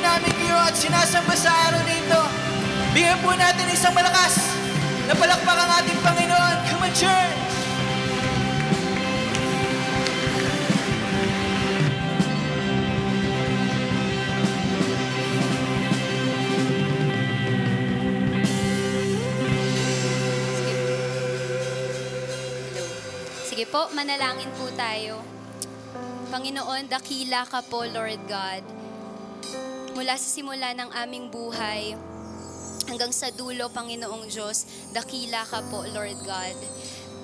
namin kayo at sinasamba sa araw na ito. Bigyan po natin isang malakas na palakpak ang ating Panginoon. Come on, church! Sige po, manalangin po tayo. Panginoon, dakila ka po, Lord God. Mula sa simula ng aming buhay hanggang sa dulo, Panginoong Diyos, dakila ka po, Lord God.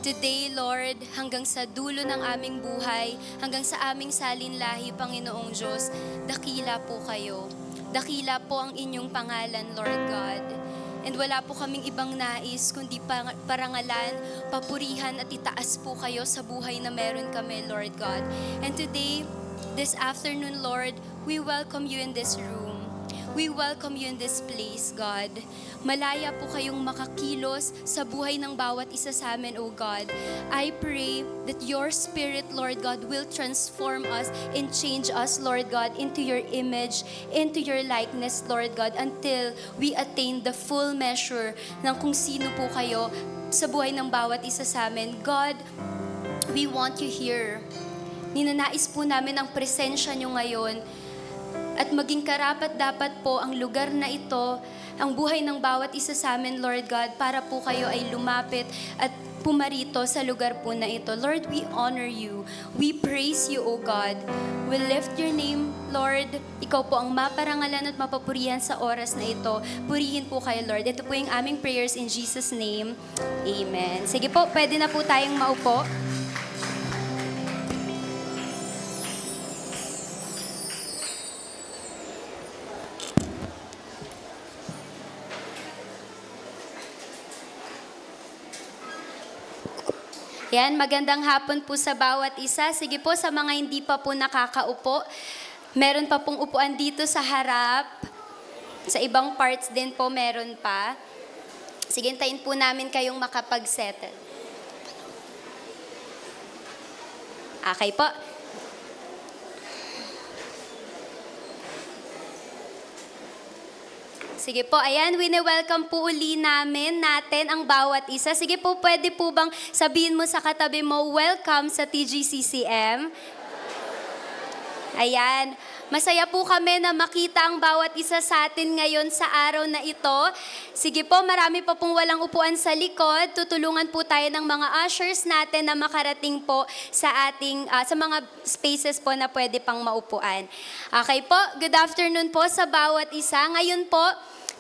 Today, Lord, hanggang sa dulo ng aming buhay, hanggang sa aming salinlahi, Panginoong Diyos, dakila po kayo. Dakila po ang inyong pangalan, Lord God. And wala po kaming ibang nais, kundi parangalan, papurihan at itaas po kayo sa buhay na meron kami, Lord God. And today, this afternoon, Lord, we welcome you in this room. We welcome you in this place, God. Malaya po kayong makakilos sa buhay ng bawat isa sa amin, O God. I pray that your Spirit, Lord God, will transform us and change us, Lord God, into your image, into your likeness, Lord God, until we attain the full measure ng kung sino po kayo sa buhay ng bawat isa sa amin. God, we want you here. Ninanais po namin ang presensya nyo ngayon. At maging karapat-dapat po ang lugar na ito, ang buhay ng bawat isa sa amin, Lord God, para po kayo ay lumapit at pumarito sa lugar po na ito. Lord, we honor you. We praise you, O God. We lift your name, Lord. Ikaw po ang maparangalan at mapapurihan sa oras na ito. Purihin po kayo, Lord. Ito po yung aming prayers in Jesus' name. Amen. Sige po, pwede na po tayong maupo. Yan, magandang hapon po sa bawat isa. Sige po, sa mga hindi pa po nakakaupo, meron pa pong upuan dito sa harap. Sa ibang parts din po meron pa. Sige, hintayin po namin kayong makapag-settle. Okay po. Sige po, ayan, wini-welcome po uli natin ang bawat isa. Sige po, pwede po bang sabihin mo sa katabi mo, welcome sa TGCCM? Ayan, masaya po kami na makita ang bawat isa sa atin ngayon sa araw na ito. Sige po, marami pa pong walang upuan sa likod. Tutulungan po tayo ng mga ushers natin na makarating po sa ating, sa mga spaces po na pwede pang maupuan. Okay po, good afternoon po sa bawat isa. Ngayon po,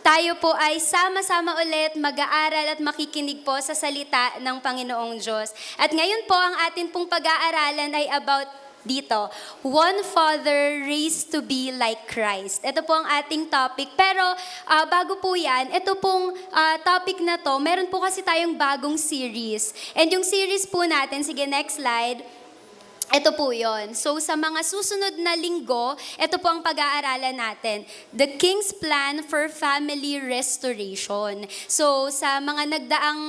tayo po ay sama-sama ulit mag-aaral at makikinig po sa salita ng Panginoong Diyos. At ngayon po, ang atin pong pag-aaralan ay about dito, one Father raised to be like Christ. Ito po ang ating topic. Pero bago po yan, ito pong topic na to, meron po kasi tayong bagong series. And yung series po natin, sige next slide, ito po yon. So sa mga susunod na linggo, ito po ang pag-aaralan natin. The King's Plan for Family Restoration. So sa mga nagdaang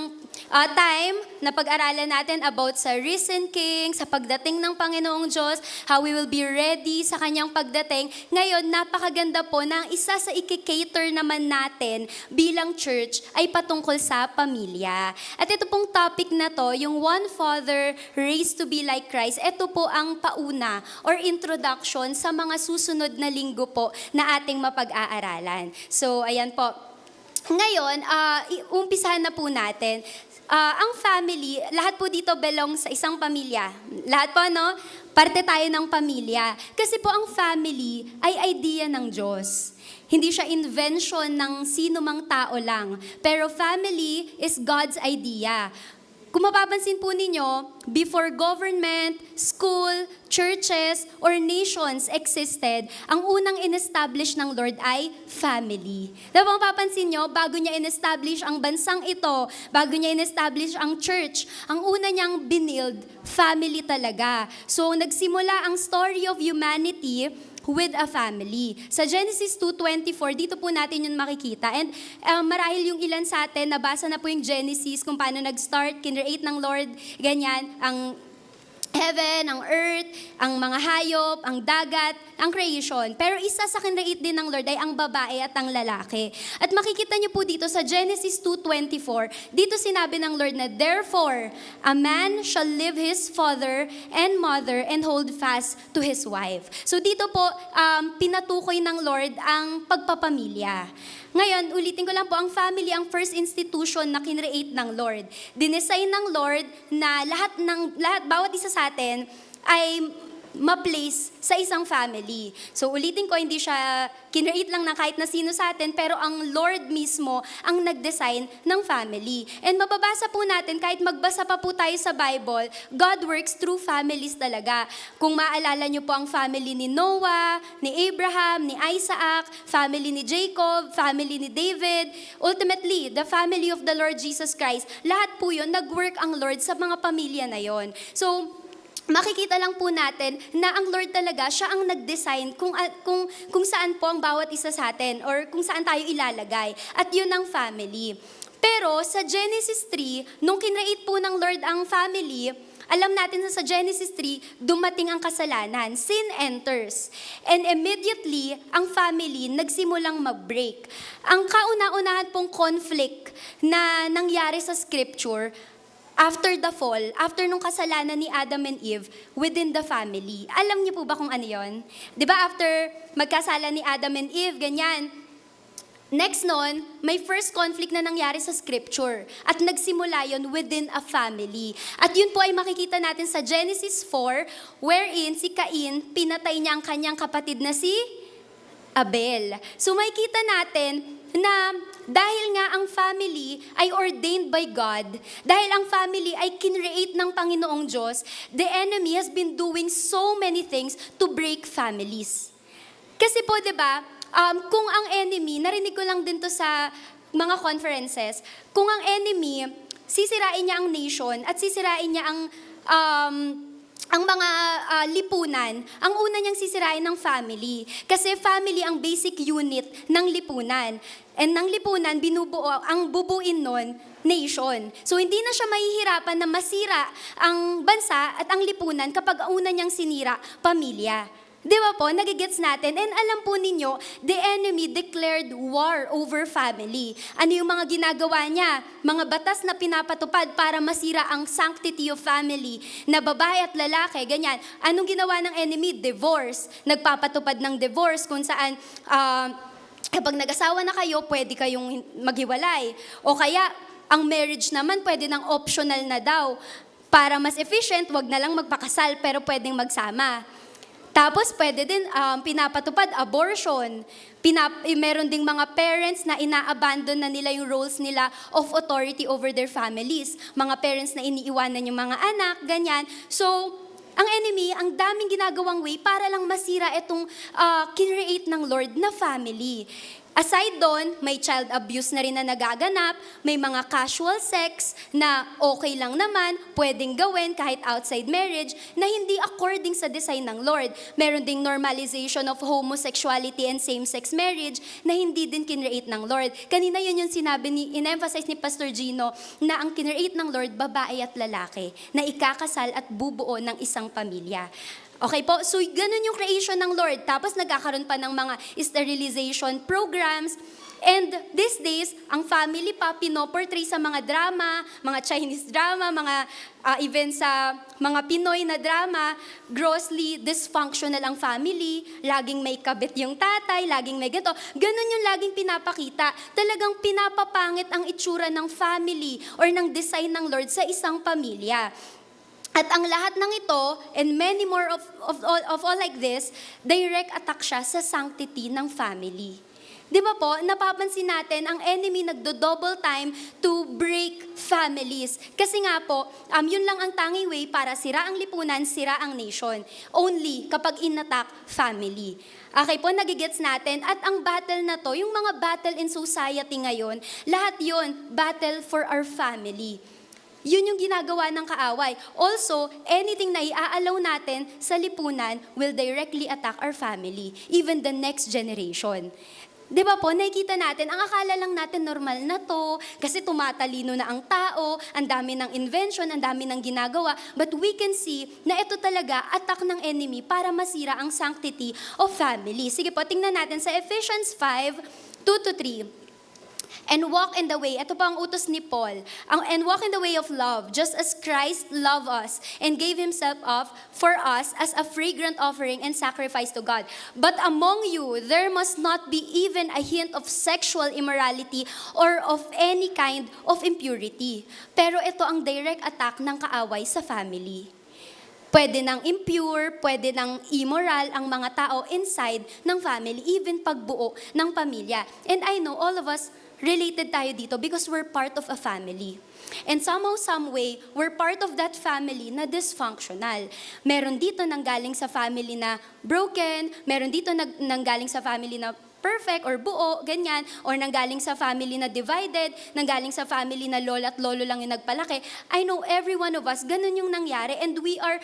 time na pag-aralan natin about sa risen King, sa pagdating ng Panginoong Diyos, how we will be ready sa kanyang pagdating. Ngayon, napakaganda po na ang isa sa i-cater naman natin bilang church ay patungkol sa pamilya. At ito pong topic na to, yung One Father raised to be like Christ, ito po ang pauna or introduction sa mga susunod na linggo po na ating mapag-aaralan. So, ayan po. Ngayon, umpisahan na po natin. Ang family, lahat po dito belong sa isang pamilya. Lahat po, no? Parte tayo ng pamilya. Kasi po ang family ay idea ng Diyos. Hindi siya invention ng sino mang tao lang. Pero family is God's idea. Kung mapapansin po ninyo, before government, school, churches, or nations existed, ang unang in-establish ng Lord ay family. Diba mapapansin nyo, bago niya in-establish ang bansang ito, bago niya in-establish ang church, ang una niyang binild, family talaga. So, nagsimula ang story of humanity with a family. Sa Genesis 2:24, dito po natin yun makikita. And marahil yung ilan sa atin, nabasa na po yung Genesis, kung paano nag-start, kinreate ng Lord, ganyan, ang heaven, ang earth, ang mga hayop, ang dagat, ang creation. Pero isa sa kinreate din ng Lord ay ang babae at ang lalaki. At makikita niyo po dito sa Genesis 2:24, dito sinabi ng Lord na, "Therefore, a man shall leave his father and mother and hold fast to his wife." So dito po, pinatukoy ng Lord ang pagpapamilya. Ngayon, ulitin ko lang po, ang family ang first institution na kinreate ng Lord. Dinesign ng Lord na bawat isa sa atin ay ma-place sa isang family. So ulitin ko, hindi siya kinreate lang ng kahit na sino sa atin, pero ang Lord mismo ang nag-design ng family. And mababasa po natin, kahit magbasa pa po tayo sa Bible, God works through families talaga. Kung maalala niyo po ang family ni Noah, ni Abraham, ni Isaac, family ni Jacob, family ni David, ultimately, the family of the Lord Jesus Christ, lahat po yun, nag-work ang Lord sa mga pamilya na yon. So, makikita lang po natin na ang Lord talaga, siya ang nag-design kung saan po ang bawat isa sa atin or kung saan tayo ilalagay. At yun ang family. Pero sa Genesis 3, nung kinreate po ng Lord ang family, alam natin na sa Genesis 3, dumating ang kasalanan. Sin enters. And immediately, ang family nagsimulang mag-break. Ang kauna-unahan pong conflict na nangyari sa scripture, after the fall, after nung kasalanan ni Adam and Eve within the family. Alam niyo po ba kung ano yun? Di ba after magkasala ni Adam and Eve, ganyan. Next nun, may first conflict na nangyari sa scripture. At nagsimula yon within a family. At yun po ay makikita natin sa Genesis 4, wherein si Cain, pinatay niya ang kanyang kapatid na si Abel. So makikita natin na dahil nga ang family ay ordained by God, dahil ang family ay kinreate ng Panginoong Diyos, the enemy has been doing so many things to break families. Kasi po, di ba, kung ang enemy, narinig ko lang din to sa mga conferences, kung ang enemy, sisirain niya ang nation at sisirain niya ang mga lipunan, ang una niyang sisirain ng family. Kasi family ang basic unit ng lipunan. And ng lipunan, ang bubuin nun, nation. So hindi na siya mahihirapan na masira ang bansa at ang lipunan kapag ang una niyang sinira, pamilya. Di ba po? Nagigets natin. And alam po ninyo, the enemy declared war over family. Ano yung mga ginagawa niya? Mga batas na pinapatupad para masira ang sanctity of family, na babae at lalaki, ganyan. Anong ginawa ng enemy? Divorce. Nagpapatupad ng divorce kung saan kapag nag-asawa na kayo, pwede kayong maghiwalay. O kaya, ang marriage naman, pwede ng optional na daw. Para mas efficient, wag na lang magpakasal, pero pwedeng magsama. Tapos pwede din pinapatupad abortion. Meron ding mga parents na ina-abandon na nila yung roles nila of authority over their families. Mga parents na iniiwanan yung mga anak, ganyan. So, ang enemy, ang daming ginagawang way para lang masira itong kinreate ng Lord na family. Aside doon, may child abuse na rin na nagaganap, may mga casual sex na okay lang naman, pwedeng gawin kahit outside marriage, na hindi according sa design ng Lord. Meron ding normalization of homosexuality and same-sex marriage na hindi din kinreate ng Lord. Kanina yun yung in-emphasize ni Pastor Gino, na ang kinreate ng Lord, babae at lalaki, na ikakasal at bubuo ng isang pamilya. Okay po? So, ganun yung creation ng Lord. Tapos, nagkakaroon pa ng mga sterilization programs. And these days, ang family pa pinoportray sa mga drama, mga Chinese drama, mga even sa mga Pinoy na drama, grossly dysfunctional ang family, laging may kabit yung tatay, laging may ganito. Ganun yung laging pinapakita. Talagang pinapapangit ang itsura ng family or ng design ng Lord sa isang pamilya. At ang lahat ng ito, and many more of all like this, direct attack siya sa sanctity ng family. Di ba po, napapansin natin, ang enemy nagdo-double time to break families. Kasi nga po, yun lang ang tanging way para sira ang lipunan, sira ang nation. Only kapag in-attack family. Okay po, nagigets natin. At ang battle na to, yung mga battle in society ngayon, lahat yun, battle for our family. Yun yung ginagawa ng kaaway. Also, anything na iaalaw natin sa lipunan will directly attack our family, even the next generation. Di ba po, nakikita natin, ang akala lang natin normal na to, kasi tumatalino na ang tao, ang dami ng invention, ang dami ng ginagawa, but we can see na ito talaga attack ng enemy para masira ang sanctity of family. Sige po, tingnan natin sa Ephesians 5:2-3. And walk in the way, ito pa ang utos ni Paul, and walk in the way of love, just as Christ loved us and gave himself up for us as a fragrant offering and sacrifice to God. But among you, there must not be even a hint of sexual immorality or of any kind of impurity. Pero ito ang direct attack ng kaaway sa family. Pwede nang impure, pwede nang immoral ang mga tao inside ng family, even pagbuo ng pamilya. And I know all of us related tayo dito because we're part of a family. And somehow, some way, we're part of that family na dysfunctional. Meron dito nanggaling sa family na broken, meron dito nanggaling sa family na perfect or buo, ganyan, or nanggaling sa family na divided, nanggaling sa family na lola at lolo lang yung nagpalaki. I know every one of us, ganun yung nangyari, and we are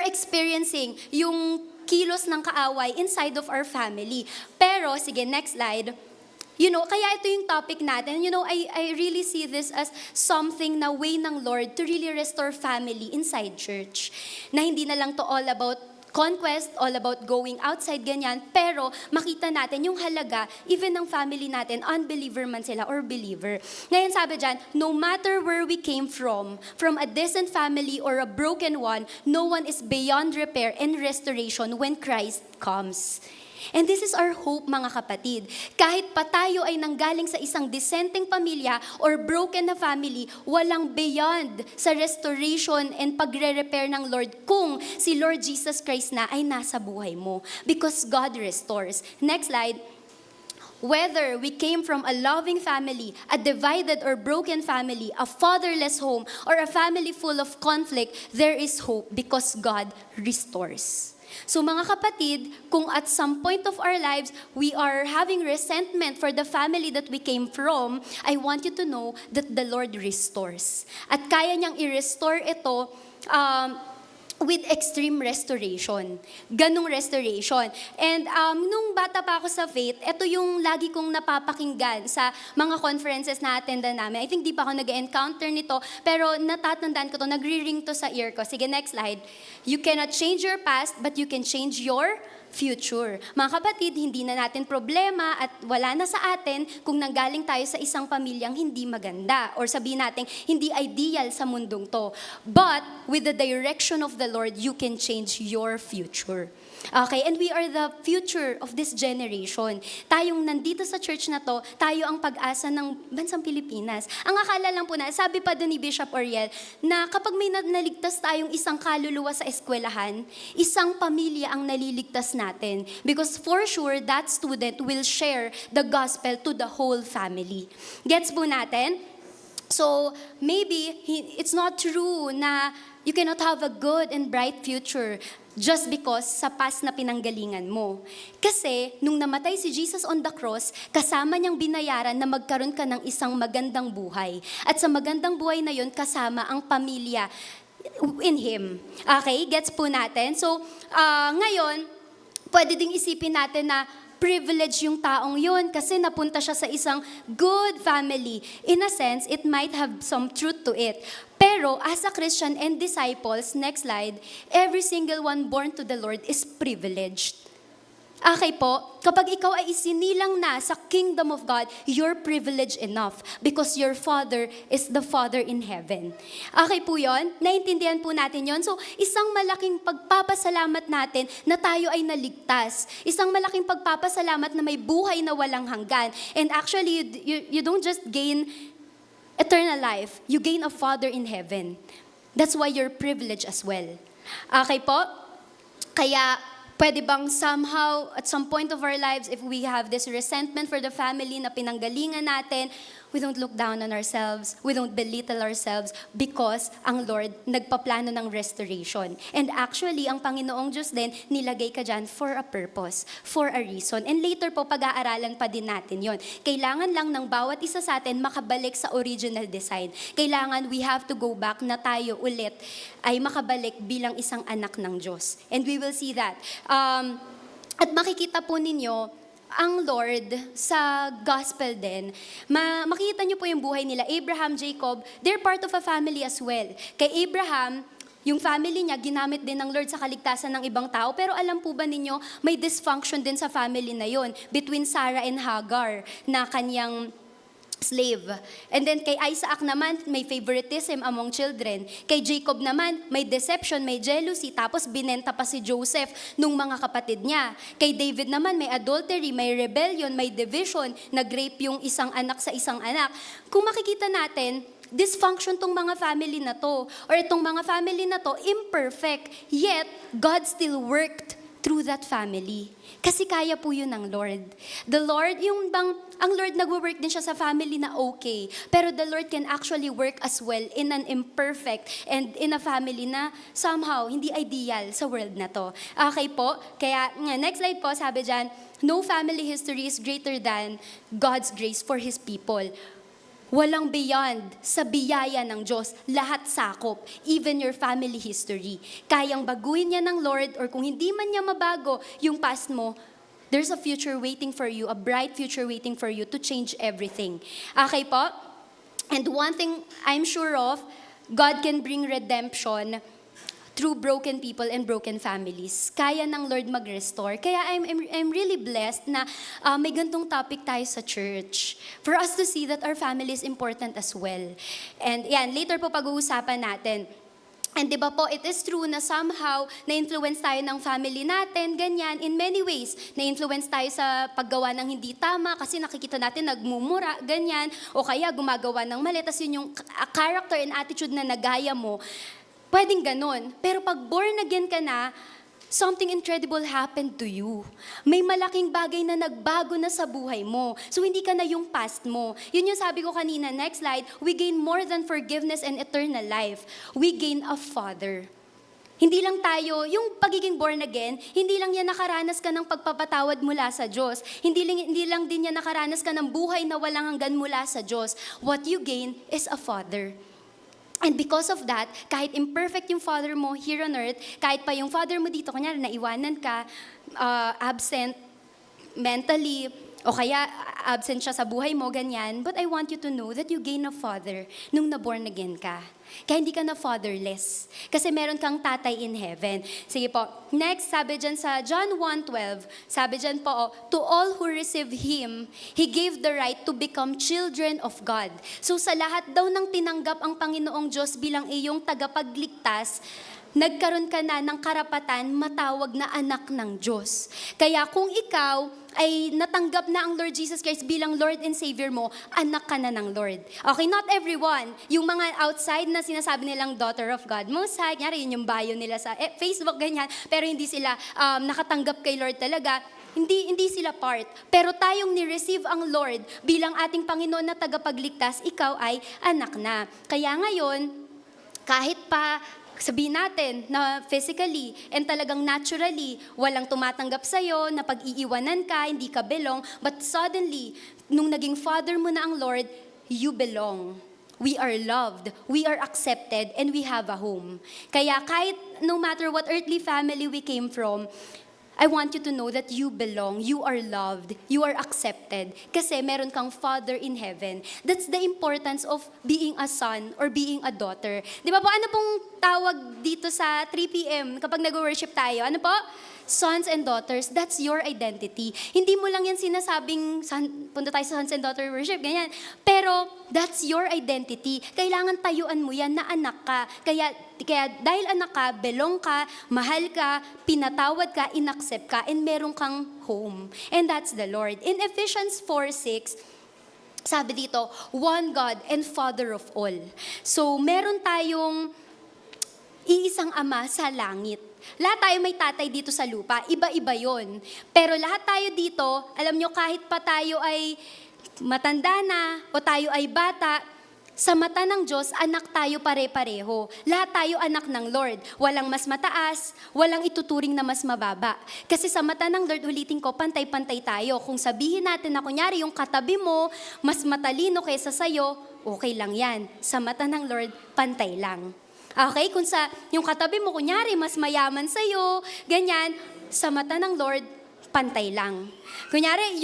experiencing yung kilos ng kaaway inside of our family. Pero, sige, next slide. Kaya ito yung topic natin. I really see this as something na way ng Lord to really restore family inside church. Na hindi na lang to all about conquest, all about going outside, ganyan. Pero makita natin yung halaga, even ng family natin, unbeliever man sila or believer. Ngayon sabi dyan, no matter where we came from a decent family or a broken one, no one is beyond repair and restoration when Christ comes. And this is our hope, mga kapatid. Kahit pa tayo ay nanggaling sa isang dissenting pamilya or broken na family, walang beyond sa restoration and pagre-repair ng Lord kung si Lord Jesus Christ na ay nasa buhay mo. Because God restores. Next slide. Whether we came from a loving family, a divided or broken family, a fatherless home, or a family full of conflict, there is hope because God restores. So mga kapatid, kung at some point of our lives, we are having resentment for the family that we came from, I want you to know that the Lord restores. At kaya niyang i-restore ito with extreme restoration. Ganong restoration. And nung bata pa ako sa faith, ito yung lagi kong napapakinggan sa mga conferences na attendan namin. I think di pa ako nag-encounter nito, pero natatandaan ko to, nagre-ring to sa ear ko. Sige, next slide. You cannot change your past, but you can change your future. Mga kapatid, hindi na natin problema at wala na sa atin kung nanggaling tayo sa isang pamilyang hindi maganda or sabihin natin hindi ideal sa mundong to. But with the direction of the Lord, you can change your future. Okay, and we are the future of this generation. Tayong nandito sa church na to, tayo ang pag-asa ng bansang Pilipinas. Ang akala lang po na, sabi pa doon ni Bishop Oriel, na kapag may naligtas tayong isang kaluluwa sa eskwelahan, isang pamilya ang naliligtas natin. Because for sure, that student will share the gospel to the whole family. Gets po natin? So, maybe it's not true na you cannot have a good and bright future just because sa past na pinanggalingan mo. Kasi, nung namatay si Jesus on the cross, kasama niyang binayaran na magkaroon ka ng isang magandang buhay. At sa magandang buhay na yun, kasama ang pamilya in Him. Okay? Gets po natin? So, ngayon, pwede ding isipin natin na privilege yung taong yun kasi napunta siya sa isang good family. In a sense, it might have some truth to it. Pero as a Christian and disciples, next slide, every single one born to the Lord is privileged. Okay po, kapag ikaw ay isinilang na sa kingdom of God, you're privileged enough because your Father is the Father in heaven. Okay po yon? Naintindihan po natin yon? So, isang malaking pagpapasalamat natin na tayo ay naligtas. Isang malaking pagpapasalamat na may buhay na walang hanggan. And actually, you don't just gain eternal life, you gain a Father in heaven. That's why you're privileged as well. Okay po? Kaya, pwede bang somehow, at some point of our lives, if we have this resentment for the family na pinanggalingan natin, we don't look down on ourselves, we don't belittle ourselves because ang Lord nagpaplano ng restoration. And actually, ang Panginoong Diyos din, nilagay ka dyan for a purpose, for a reason. And later po, pag-aaralan pa din natin yon. Kailangan lang ng bawat isa sa atin makabalik sa original design. Kailangan we have to go back na tayo ulit ay makabalik bilang isang anak ng Diyos. And we will see that. At makikita po ninyo, ang Lord sa gospel din, makita niyo po yung buhay nila. Abraham, Jacob, they're part of a family as well. Kay Abraham, yung family niya, ginamit din ng Lord sa kaligtasan ng ibang tao. Pero alam po ba ninyo, may dysfunction din sa family na yon between Sarah and Hagar na kanyang slave. And then kay Isaac naman, may favoritism among children. Kay Jacob naman, may deception, may jealousy, tapos binenta pa si Joseph nung mga kapatid niya. Kay David naman, may adultery, may rebellion, may division, nag-rape yung isang anak sa isang anak. Kung makikita natin, dysfunction tong mga family na to, or itong mga family na to, imperfect, yet God still worked through that family. Kasi kaya po yun ng Lord. The Lord, ang Lord nagwo-work din siya sa family na okay, pero the Lord can actually work as well in an imperfect and in a family na somehow hindi ideal sa world na to. Okay po? Kaya, next slide po, sabi dyan, no family history is greater than God's grace for His people. Walang beyond sa biyaya ng Diyos, lahat sakop, even your family history. Kayang baguhin niya ng Lord, or kung hindi man niya mabago yung past mo, there's a future waiting for you, a bright future waiting for you to change everything. Okay po? And one thing I'm sure of, God can bring redemption through broken people and broken families. Kaya ng Lord mag-restore. Kaya I'm really blessed na may gantong topic tayo sa church. For us to see that our family is important as well. And yan, later po pag-uusapan natin. And di ba po, it is true na somehow na-influence tayo ng family natin, ganyan, in many ways. Na-influence tayo sa paggawa ng hindi tama kasi nakikita natin nagmumura, ganyan. O kaya gumagawa ng mali, tas yun yung character and attitude na nagaya mo. Pwedeng ganon. Pero pag born again ka na, something incredible happened to you. May malaking bagay na nagbago na sa buhay mo. So hindi ka na yung past mo. Yun yung sabi ko kanina, next slide, we gain more than forgiveness and eternal life. We gain a Father. Hindi lang tayo, yung pagiging born again, hindi lang yan nakaranas ka ng pagpapatawad mula sa Diyos. Hindi lang din yan nakaranas ka ng buhay na walang hanggan mula sa Diyos. What you gain is a Father. And because of that, kahit imperfect yung father mo here on earth, kahit pa yung father mo dito, kunyari naiwanan ka, absent mentally, o kaya absent siya sa buhay mo, ganyan, but I want you to know that you gain a father nung na-born again ka. Kaya hindi ka na fatherless. Kasi meron kang tatay in heaven. Sige po. Next, sabi dyan sa John 1:12, sabi dyan po, to all who receive Him, He gave the right to become children of God. So sa lahat daw ng tinanggap ang Panginoong Diyos bilang iyong tagapagligtas, nagkaroon ka na ng karapatan matawag na anak ng Diyos. Kaya kung ikaw ay natanggap na ang Lord Jesus Christ bilang Lord and Savior mo, anak ka na ng Lord. Okay, not everyone. Yung mga outside na sinasabi nilang daughter of God, most high, yun yung bio nila sa Facebook, ganyan, pero hindi sila nakatanggap kay Lord talaga. Hindi sila part. Pero tayong ni-receive ang Lord bilang ating Panginoon na tagapagligtas, ikaw ay anak na. Kaya ngayon, kahit pa sabihin natin na physically and talagang naturally, walang tumatanggap sa'yo, na pag-iiwanan ka, hindi ka belong, but suddenly, nung naging father mo na ang Lord, you belong. We are loved, we are accepted, and we have a home. Kaya kahit no matter what earthly family we came from, I want you to know that you belong, you are loved, you are accepted, kasi meron kang Father in heaven. That's the importance of being a son or being a daughter. Di ba po, ano pong tawag dito sa 3 p.m. kapag nag-worship tayo? Ano po? Sons and daughters, that's your identity. Hindi mo lang yan sinasabing, punta tayo sa sons and daughter worship, ganyan. Pero that's your identity. Kailangan tayuan mo yan na anak ka. Kaya dahil anak ka, belong ka, mahal ka, pinatawad ka, inaccept ka, and meron kang home. And that's the Lord. In Ephesians 4:6, sabi dito, one God and Father of all. So meron tayong iisang Ama sa langit. Lahat tayo may tatay dito sa lupa, iba-iba yon. Pero lahat tayo dito, alam nyo, kahit pa tayo ay matanda na o tayo ay bata, sa mata ng Diyos, anak tayo pare-pareho. Lahat tayo anak ng Lord. Walang mas mataas, walang ituturing na mas mababa. Kasi sa mata ng Lord, ulitin ko, pantay-pantay tayo. Kung sabihin natin na kunyari yung katabi mo, mas matalino kaysa sa'yo, okay lang yan. Sa mata ng Lord, pantay lang. Okay, kung yung katabi mo, kunyari, mas mayaman sa'yo, ganyan, sa mata ng Lord, pantay lang. Kunyari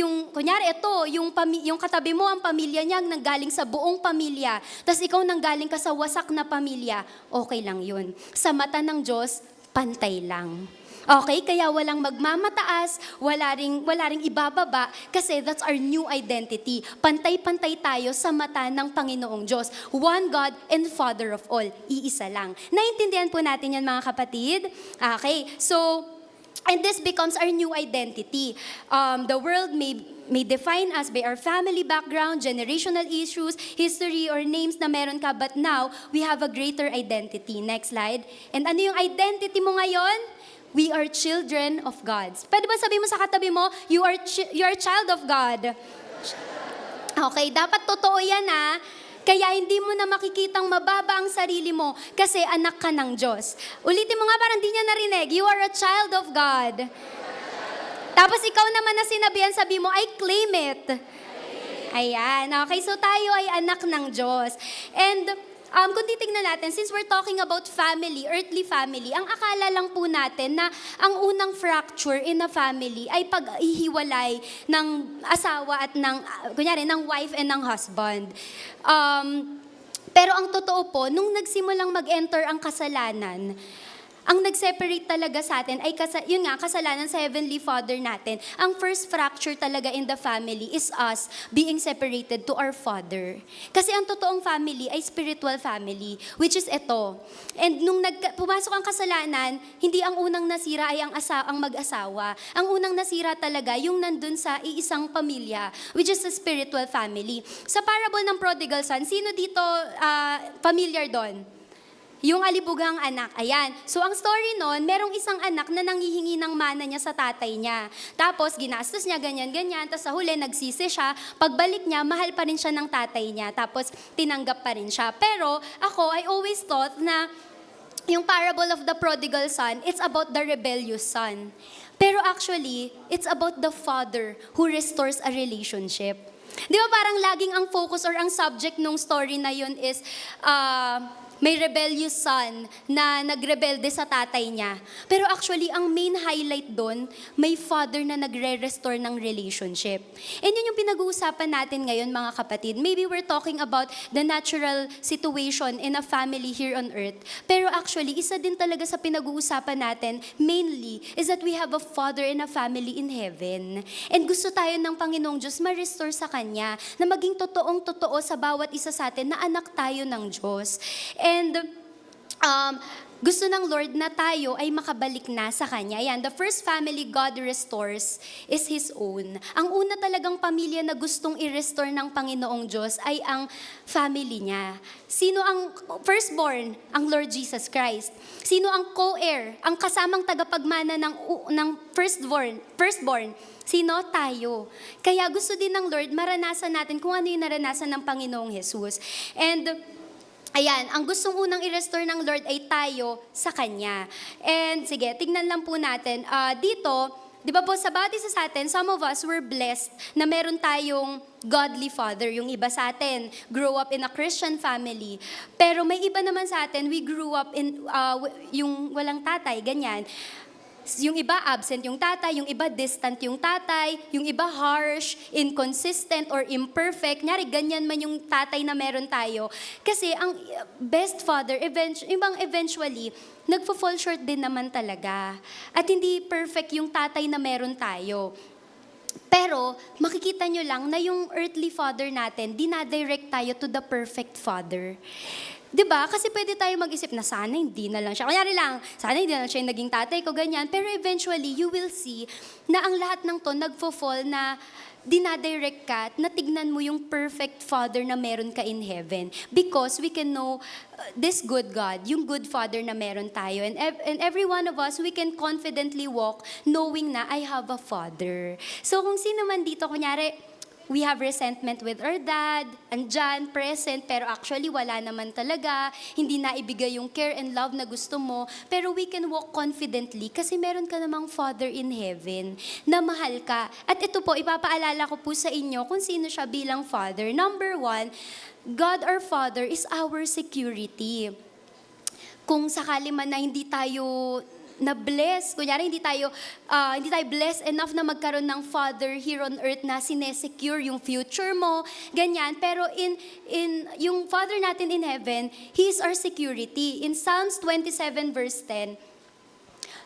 ito, yung katabi mo, ang pamilya niya nanggaling sa buong pamilya, tapos ikaw nanggaling ka sa wasak na pamilya, okay lang yun. Sa mata ng Diyos, pantay lang. Okay? Kaya walang magmamataas, wala ring ibababa, kasi that's our new identity. Pantay-pantay tayo sa mata ng Panginoong Diyos. One God and Father of all. Iisa lang. Naintindihan po natin yan, mga kapatid? Okay, so, and this becomes our new identity. The world may define us by our family background, generational issues, history, or names na meron ka, but now, we have a greater identity. Next slide. And ano yung identity mo ngayon? We are children of God. Pwede ba sabihin mo sa katabi mo, you are a child of God? Okay, dapat totoo yan ha. Kaya hindi mo na makikitang mababa ang sarili mo kasi anak ka ng Diyos. Ulitin mo nga, parang di niya narinig. You are a child of God. Tapos ikaw naman na sinabihan, sabi mo, I claim it. Ayan, okay, so tayo ay anak ng Diyos. And kung titignan natin, since we're talking about family, earthly family, ang akala lang po natin na ang unang fracture in a family ay pag-ihiwalay ng asawa at ng wife and ng husband. Pero ang totoo po, nung nagsimulang mag-enter ang kasalanan, ang nag-separate talaga sa atin ay kasalanan sa Heavenly Father natin. Ang first fracture talaga in the family is us being separated to our Father. Kasi ang totoong family ay spiritual family, which is ito. And nung pumasok ang kasalanan, hindi ang unang nasira ay ang mag-asawa. Ang unang nasira talaga yung nandun sa iisang pamilya, which is a spiritual family. Sa parable ng prodigal son, sino dito familiar doon? Yung alibugang anak, ayan. So ang story nun, merong isang anak na nanghihingi ng mana niya sa tatay niya. Tapos ginastos niya ganyan-ganyan, tapos sa huli nagsisi siya. Pagbalik niya, mahal pa rin siya ng tatay niya. Tapos tinanggap pa rin siya. Pero ako, I always thought na yung parable of the prodigal son, it's about the rebellious son. Pero actually, it's about the father who restores a relationship. Di ba parang laging ang focus or ang subject nung story na yun is, may rebellious son na nagrebelde sa tatay niya. Pero actually, ang main highlight doon, may father na nagre-restore ng relationship. And yun yung pinag-uusapan natin ngayon, mga kapatid. Maybe we're talking about the natural situation in a family here on earth. Pero actually, isa din talaga sa pinag-uusapan natin, mainly, is that we have a father and a family in heaven. And gusto tayo ng Panginoong Diyos ma-restore sa Kanya, na maging totoong-totoo sa bawat isa sa atin na anak tayo ng Diyos. And gusto ng Lord na tayo ay makabalik na sa Kanya. Yan, the first family God restores is His own. Ang una talagang pamilya na gustong i-restore ng Panginoong Diyos ay ang family niya. Sino ang firstborn? Ang Lord Jesus Christ. Sino ang co-heir? Ang kasamang tagapagmana ng firstborn? Sino? Tayo. Kaya gusto din ng Lord maranasan natin kung ano yung naranasan ng Panginoong Jesus. And ayan, ang gustong unang i-restore ng Lord ay tayo sa Kanya. And sige, tignan lang po natin. Dito, di ba po sa bawat isa sa atin, some of us were blessed na meron tayong godly father. Yung iba sa atin, grow up in a Christian family. Pero may iba naman sa atin, we grew up in yung walang tatay, ganyan. Yung iba absent yung tatay, yung iba distant yung tatay, yung iba harsh, inconsistent, or imperfect. Nyari, ganyan man yung tatay na meron tayo. Kasi ang best father, eventually, nagpo-fall short din naman talaga. At hindi perfect yung tatay na meron tayo. Pero, makikita nyo lang na yung earthly father natin, dinadirect tayo to the perfect father. Diba? Kasi pwede tayo mag-isip na sana hindi na lang siya. Kunyari lang, sana hindi na lang siya yung naging tatay ko, ganyan. Pero eventually, you will see na ang lahat ng to nagfo-fall na dinadirect ka at natignan mo yung perfect father na meron ka in heaven. Because we can know this good God, yung good father na meron tayo. And every one of us, we can confidently walk knowing na I have a father. So kung sino man dito, kunyari, we have resentment with our dad, andyan, present, pero actually wala naman talaga, hindi naibigay yung care and love na gusto mo, pero we can walk confidently kasi meron ka namang Father in heaven na mahal ka. At ito po, ipapaalala ko po sa inyo kung sino siya bilang Father. Number 1, God our Father is our security. Kung sakali man na hindi tayo na-bless. Kunyari, hindi tayo blessed enough na magkaroon ng father here on earth na sinesecure yung future mo, ganyan. Pero yung Father natin in heaven, He is our security. In Psalms 27 verse 10,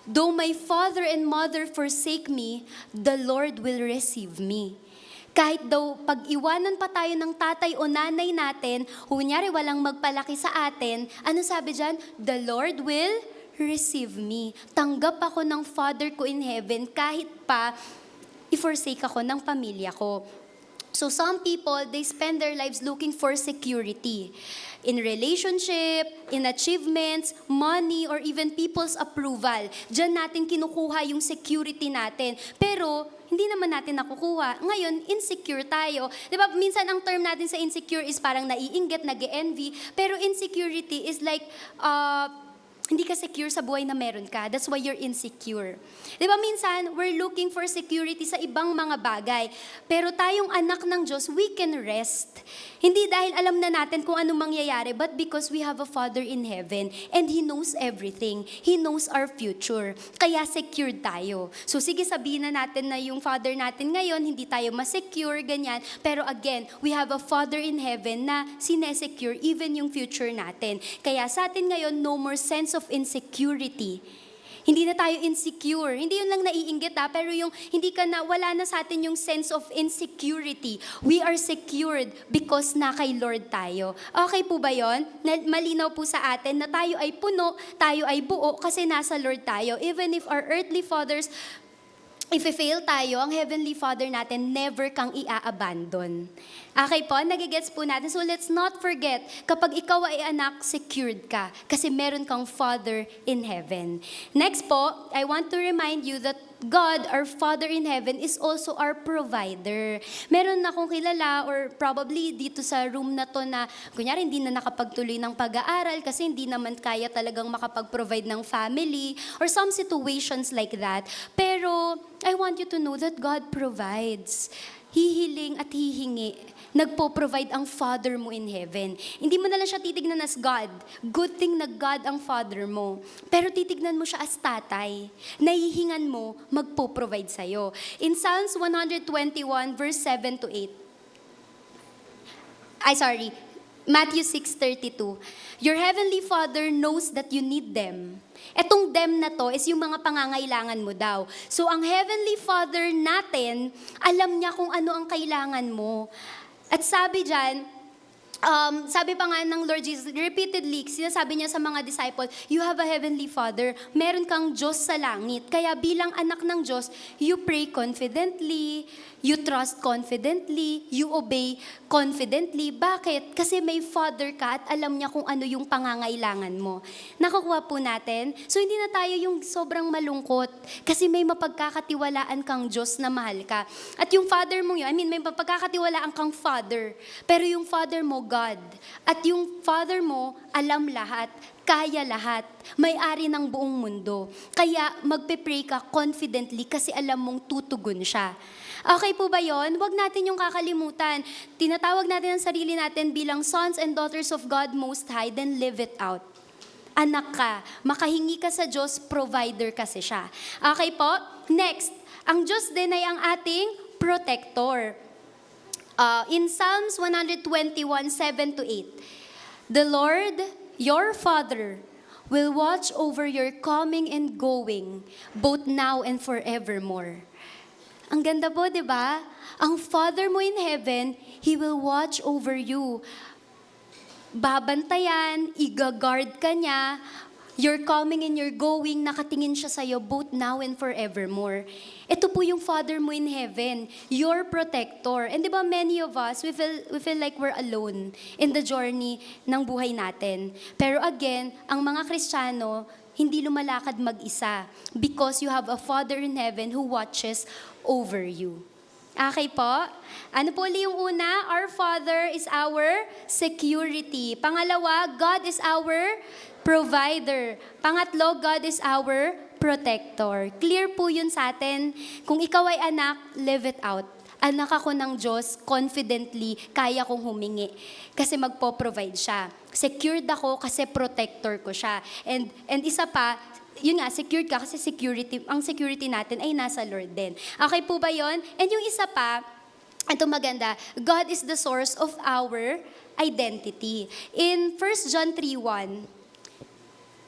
"Though my father and mother forsake me, the Lord will receive me." Kahit daw pag-iwanan pa tayo ng tatay o nanay natin, kunyari walang magpalaki sa atin, ano sabi dyan? The Lord will receive me. Tanggap ako ng Father ko in heaven kahit pa i-forsake ako ng pamilya ko. So some people, they spend their lives looking for security in relationship, in achievements, money, or even people's approval. Diyan natin kinukuha yung security natin. Pero hindi naman natin nakukuha. Ngayon, insecure tayo. Di ba, minsan ang term natin sa insecure is parang naiinggit, nag-envy. Pero insecurity is like, hindi ka secure sa buhay na meron ka. That's why you're insecure. Di ba minsan, we're looking for security sa ibang mga bagay. Pero tayong anak ng Diyos, we can rest. Hindi dahil alam na natin kung anong mangyayari, but because we have a Father in heaven and He knows everything. He knows our future. Kaya secured tayo. So sige, sabihin na natin na yung Father natin ngayon, hindi tayo masecure, ganyan. Pero again, we have a Father in heaven na sinesecure even yung future natin. Kaya sa atin ngayon, no more sense of insecurity. Hindi na tayo insecure. Hindi yun lang naiinggit pero yung wala na sa atin yung sense of insecurity. We are secured because na kay Lord tayo. Okay po ba yun? Malinaw po sa atin na tayo ay puno, tayo ay buo kasi nasa Lord tayo. Even if our earthly fathers, if fail tayo, ang Heavenly Father natin never kang ia-abandon. Okay po, nagigets po natin. So let's not forget, kapag ikaw ay anak, secured ka. Kasi meron kang Father in heaven. Next po, I want to remind you that God, our Father in heaven, is also our provider. Meron akong kilala or probably dito sa room na to na, kunyari hindi na nakapagtuloy ng pag-aaral kasi hindi naman kaya talagang makapag-provide ng family or some situations like that. Pero I want you to know that God provides. Hihiling at hihingi. Nagpo-provide ang Father mo in heaven. Hindi mo na lang siya titignan as God. Good thing na God ang Father mo. Pero titignan mo siya as tatay. Nahihingan mo, magpo-provide sa'yo. In Psalms 121 verse 7 to 8. Matthew 6:32. Your heavenly Father knows that you need them. Etong them na to is yung mga pangangailangan mo daw. So ang Heavenly Father natin, alam niya kung ano ang kailangan mo. At sabi dyan, sabi pa nga ng Lord Jesus, repeatedly, sinasabi niya sa mga disciples, you have a Heavenly Father, meron kang Diyos sa langit. Kaya bilang anak ng Diyos, you pray confidently, you trust confidently, you obey confidently. Bakit? Kasi may Father ka at alam niya kung ano yung pangangailangan mo. Nakukuha po natin. So hindi na tayo yung sobrang malungkot kasi may mapagkakatiwalaan kang Diyos na mahal ka. At yung Father mo yun, may mapagkakatiwalaan kang Father. Pero yung Father mo, God. At yung Father mo, alam lahat, kaya lahat, may-ari ng buong mundo. Kaya magpe-pray ka confidently kasi alam mong tutugon siya. Okay po ba yon? Huwag natin yung kakalimutan. Tinatawag natin ang sarili natin bilang sons and daughters of God Most High, then live it out. Anak ka, makahingi ka sa Diyos, provider kasi siya. Okay po? Next, ang Diyos din ay ang ating protector. In Psalms 121, 7 to 8, the Lord, your Father, will watch over your coming and going, both now and forevermore. Ang ganda po, di ba? Ang Father mo in heaven, He will watch over you. Babantayan, igagard ka niya, your coming and your going, nakatingin siya sa'yo both now and forevermore. Ito po yung Father mo in heaven, your protector. And di ba many of us, we feel like we're alone in the journey ng buhay natin. Pero again, ang mga Kristiyano, hindi lumalakad mag-isa because you have a Father in heaven who watches over you. Okay po? Ano po ulit yung una? Our Father is our security. Pangalawa, God is our provider. Pangatlo, God is our protector. Clear po yun sa atin. Kung ikaw ay anak, live it out. Anak ako ng Diyos, confidently, kaya kong humingi. Kasi magpo-provide siya. Secured ako kasi protector ko siya. And isa pa, yun nga, secured ka kasi ang security natin ay nasa Lord din. Okay po ba yun? And yung isa pa, ito maganda, God is the source of our identity. In 1 John 3:1,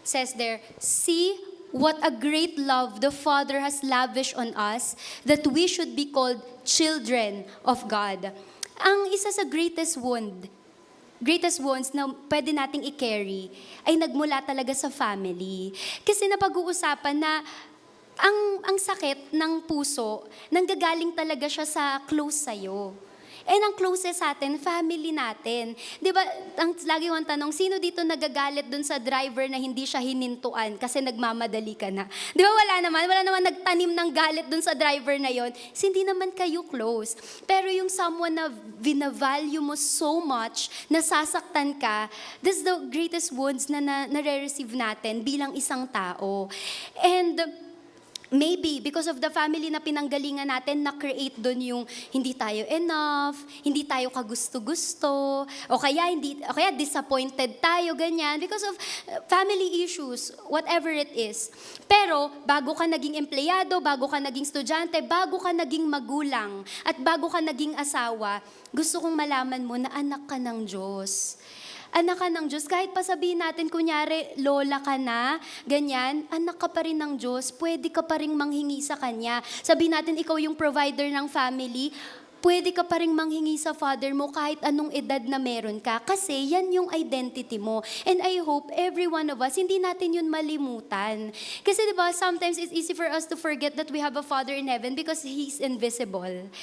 says there, "See what a great love the Father has lavished on us, that we should be called children of God." Ang isa sa greatest wounds na pwede nating i-carry ay nagmula talaga sa family. Kasi napag-uusapan na ang sakit ng puso, nanggagaling talaga siya sa close sa'yo. And ang closest sa atin, family natin. Di ba, lagi kong tanong, sino dito nagagalit dun sa driver na hindi siya hinintuan kasi nagmamadali ka na? Di ba wala naman nagtanim ng galit dun sa driver na yon. Hindi naman kayo close. Pero yung someone na vina-value mo so much, nasasaktan ka, that's the greatest wounds na nare-receive natin bilang isang tao. And maybe because of the family na pinanggalingan natin, na-create doon yung hindi tayo enough, hindi tayo kagusto-gusto, o kaya disappointed tayo, ganyan, because of family issues, whatever it is. Pero bago ka naging empleyado, bago ka naging estudyante, bago ka naging magulang, at bago ka naging asawa, gusto kong malaman mo na anak ka ng Diyos. Anak ka ng Diyos, kahit pa sabihin natin, kunyari, lola ka na, ganyan, anak ka pa rin ng Diyos, pwede ka pa rin manghingi sa Kanya. Sabihin natin, ikaw yung provider ng family, pwede ka pa rin manghingi sa Father mo kahit anong edad na meron ka, kasi yan yung identity mo. And I hope every one of us, hindi natin yun malimutan. Kasi diba, sometimes it's easy for us to forget that we have a Father in heaven because He's invisible.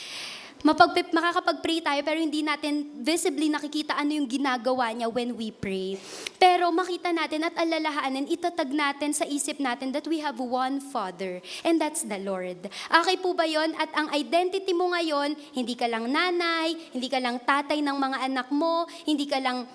Makakapag-pray tayo pero hindi natin visibly nakikita ano yung ginagawa niya when we pray. Pero makita natin at alalahanin, itatag natin sa isip natin that we have one Father, and that's the Lord. Okay po ba yon? At ang identity mo ngayon, hindi ka lang nanay, hindi ka lang tatay ng mga anak mo, hindi ka lang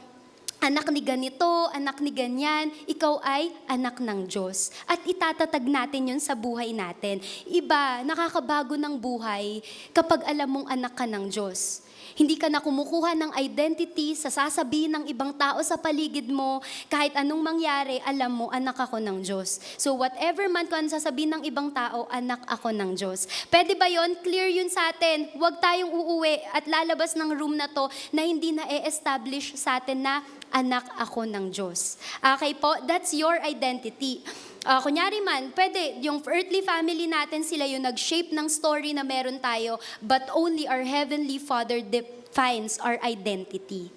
anak ni ganito, anak ni ganyan, ikaw ay anak ng Diyos. At itatatag natin yun sa buhay natin. Iba, nakakabago ng buhay kapag alam mong anak ka ng Diyos. Hindi ka na kumukuha ng identity sa sasabihin ng ibang tao sa paligid mo. Kahit anong mangyari, alam mo, anak ako ng Diyos. So whatever man kung sasabihin ng ibang tao, anak ako ng Diyos. Pwede ba yon? Clear yun sa atin. Huwag tayong uuwi at lalabas ng room na to na hindi na e-establish sa atin na anak ako ng Diyos. Okay po? That's your identity. Kunyari man, pwede, yung earthly family natin, sila yung nag-shape ng story na meron tayo, but only our Heavenly Father defines our identity.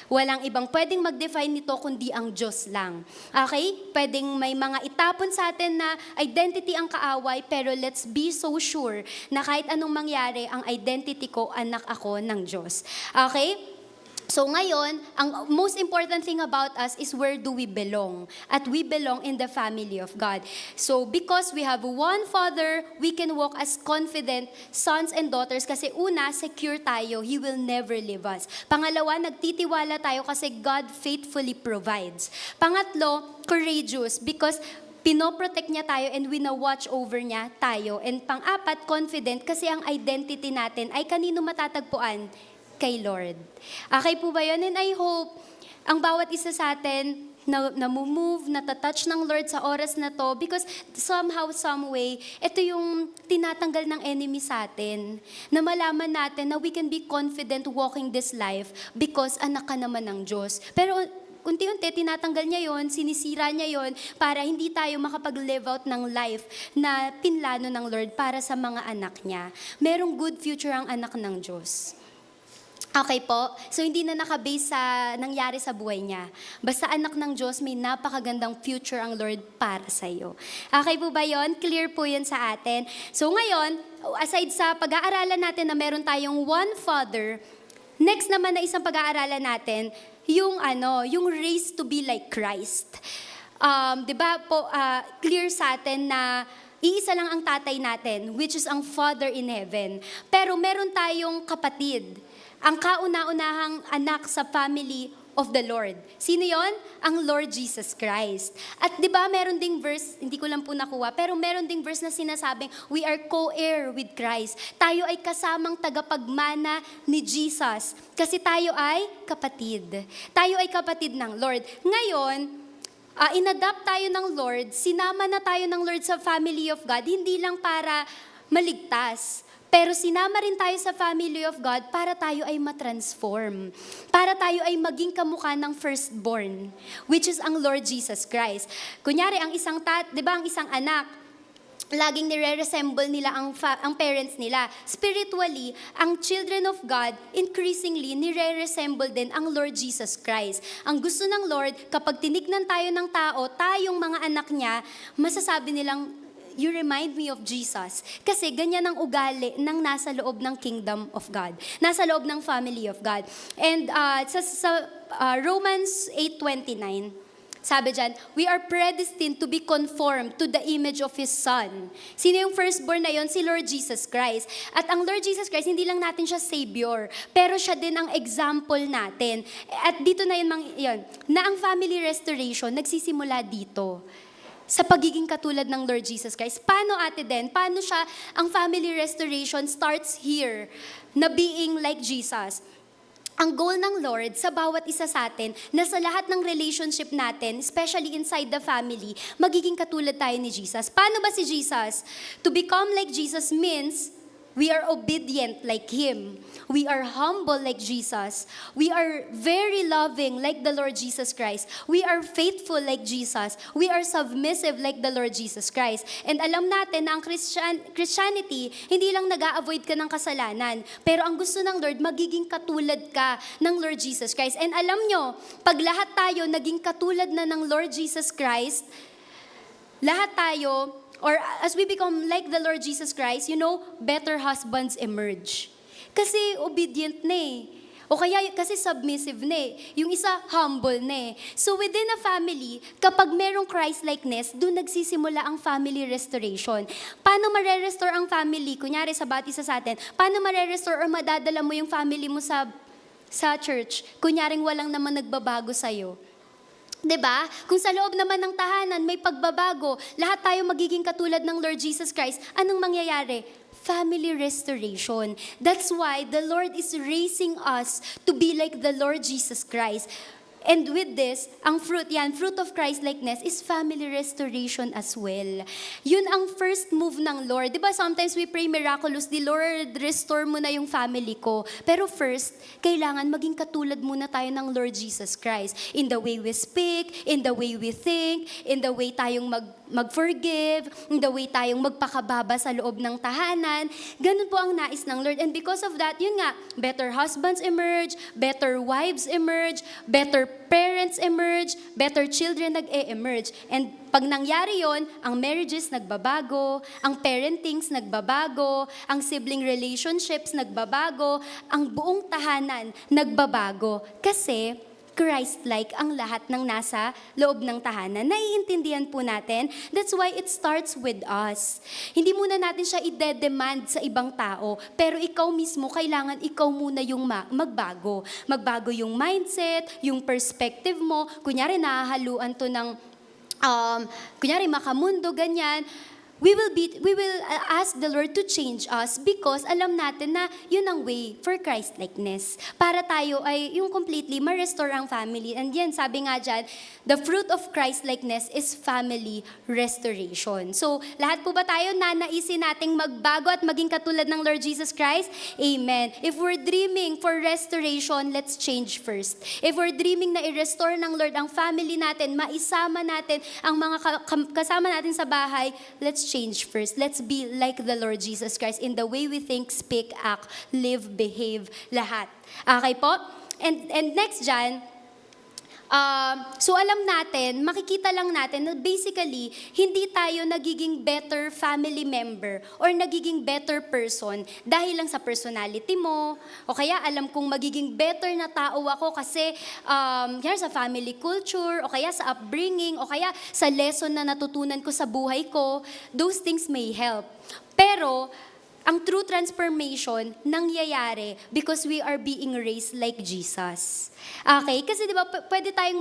Walang ibang pwedeng mag-define nito kundi ang Diyos lang. Okay? Pwedeng may mga itapon sa atin na identity ang kaaway, pero let's be so sure na kahit anong mangyari, ang identity ko, anak ako ng Diyos. Okay? So ngayon, ang most important thing about us is where do we belong? At we belong in the family of God. So because we have one Father, we can walk as confident sons and daughters kasi una, secure tayo. He will never leave us. Pangalawa, nagtitiwala tayo kasi God faithfully provides. Pangatlo, courageous because pinoprotect niya tayo and wina-watch over niya tayo. And pang-apat, confident kasi ang identity natin ay kanino matatagpuan? Kay Lord. Okay po ba yun? And I hope ang bawat isa sa atin na-move, natatouch ng Lord sa oras na to because somehow, some way, ito yung tinatanggal ng enemy sa atin. Na malaman natin na we can be confident walking this life because anak ka naman ng Diyos. Pero unti-unti, tinatanggal niya yon, sinisira niya yon para hindi tayo makapag-live out ng life na pinlano ng Lord para sa mga anak niya. Merong good future ang anak ng Diyos. Okay po? So hindi na nakabase sa nangyari sa buhay niya. Basta anak ng Diyos, may napakagandang future ang Lord para sa iyo. Okay po ba yon? Clear po yun sa atin. So ngayon, aside sa pag-aaralan natin na meron tayong one Father, next naman na isang pag-aaralan natin, yung race to be like Christ. 'Di ba po, clear sa atin na iisa lang ang tatay natin, which is ang Father in heaven. Pero meron tayong kapatid. Ang kauna-unahang anak sa family of the Lord. Sino yon? Ang Lord Jesus Christ. At di ba meron ding verse, hindi ko lang po nakuha, pero meron ding verse na sinasabing, we are co-heir with Christ. Tayo ay kasamang tagapagmana ni Jesus. Kasi tayo ay kapatid. Tayo ay kapatid ng Lord. Ngayon, inadapt tayo ng Lord, sinama na tayo ng Lord sa family of God, hindi lang para maligtas, pero sinama rin tayo sa family of God para tayo ay matransform. Para tayo ay maging kamukha ng firstborn, which is ang Lord Jesus Christ. Kunyari, ang isang di ba, ang isang anak, laging nire-resemble nila ang parents nila. Spiritually, ang children of God, increasingly, nire-resemble din ang Lord Jesus Christ. Ang gusto ng Lord, kapag tinignan tayo ng tao, tayong mga anak niya, masasabi nilang, you remind me of Jesus. Kasi ganyan ang ugali ng nasa loob ng kingdom of God. Nasa loob ng family of God. And sa Romans 8:29, sabi dyan, we are predestined to be conformed to the image of His Son. Sino yung firstborn na yon? Si Lord Jesus Christ. At ang Lord Jesus Christ, hindi lang natin siya Savior, pero siya din ang example natin. At dito na yun, na ang family restoration nagsisimula dito. Sa pagiging katulad ng Lord Jesus Christ. Paano ate Den? Paano siya, ang family restoration starts here, na being like Jesus. Ang goal ng Lord sa bawat isa sa atin, na sa lahat ng relationship natin, especially inside the family, magiging katulad tayo ni Jesus. Paano ba si Jesus? To become like Jesus means, we are obedient like Him. We are humble like Jesus. We are very loving like the Lord Jesus Christ. We are faithful like Jesus. We are submissive like the Lord Jesus Christ. And alam natin na ang Christianity, hindi lang nag-a-avoid ka ng kasalanan. Pero ang gusto ng Lord, magiging katulad ka ng Lord Jesus Christ. And alam nyo, pag lahat tayo naging katulad na ng Lord Jesus Christ, lahat tayo, or as we become like the Lord Jesus Christ, better husbands emerge. Kasi obedient na eh. O kaya kasi submissive na eh. Yung isa, humble na eh. So within a family, kapag merong Christ-likeness, doon nagsisimula ang family restoration. Paano mare-restore ang family? Kunyari sa bati sa atin, paano mare-restore or madadala mo yung family mo sa church? Kunyaring walang naman nagbabago sa'yo. 'Di ba? Kung sa loob naman ng tahanan may pagbabago, lahat tayo magiging katulad ng Lord Jesus Christ, anong mangyayari? Family restoration. That's why the Lord is raising us to be like the Lord Jesus Christ. And with this, ang fruit of Christ-likeness is family restoration as well. Yun ang first move ng Lord. Di ba sometimes we pray miraculously, Lord, restore mo na yung family ko. Pero first, kailangan maging katulad muna tayo ng Lord Jesus Christ. In the way we speak, in the way we think, in the way tayong mag-forgive, in the way tayong magpakababa sa loob ng tahanan. Ganun po ang nais ng Lord. And because of that, yun nga, better husbands emerge, better wives emerge, better parents emerge, better children nag-e-emerge. And pag nangyari yon, ang marriages nagbabago, ang parentings nagbabago, ang sibling relationships nagbabago, ang buong tahanan nagbabago. Kasi Christ-like ang lahat ng nasa loob ng tahanan. Naiintindihan po natin. That's why it starts with us. Hindi muna natin siya i-demand sa ibang tao, pero ikaw mismo, kailangan ikaw muna yung magbago. Magbago yung mindset, yung perspective mo. Kunyari, nahahaluan to ng, kunyari, makamundo, ganyan. We will ask the Lord to change us because alam natin na yun ang way for Christ-likeness. Para tayo ay yung completely ma-restore ang family. And yan, sabi nga dyan, the fruit of Christ-likeness is family restoration. So, lahat po ba tayo nanaisin nating magbago at maging katulad ng Lord Jesus Christ? Amen. If we're dreaming for restoration, let's change first. If we're dreaming na i-restore ng Lord ang family natin, maisama natin ang mga kasama natin sa bahay, let's change first. Let's be like the Lord Jesus Christ in the way we think, speak, act, live, behave, lahat. Okay po? And next dyan, so alam natin, makikita lang natin na basically, hindi tayo nagiging better family member or nagiging better person dahil lang sa personality mo, o kaya alam kong magiging better na tao ako kasi sa family culture, o kaya sa upbringing, o kaya sa lesson na natutunan ko sa buhay ko, those things may help. Pero, ang true transformation nangyayari because we are being raised like Jesus. Okay? Kasi di ba, pwede tayong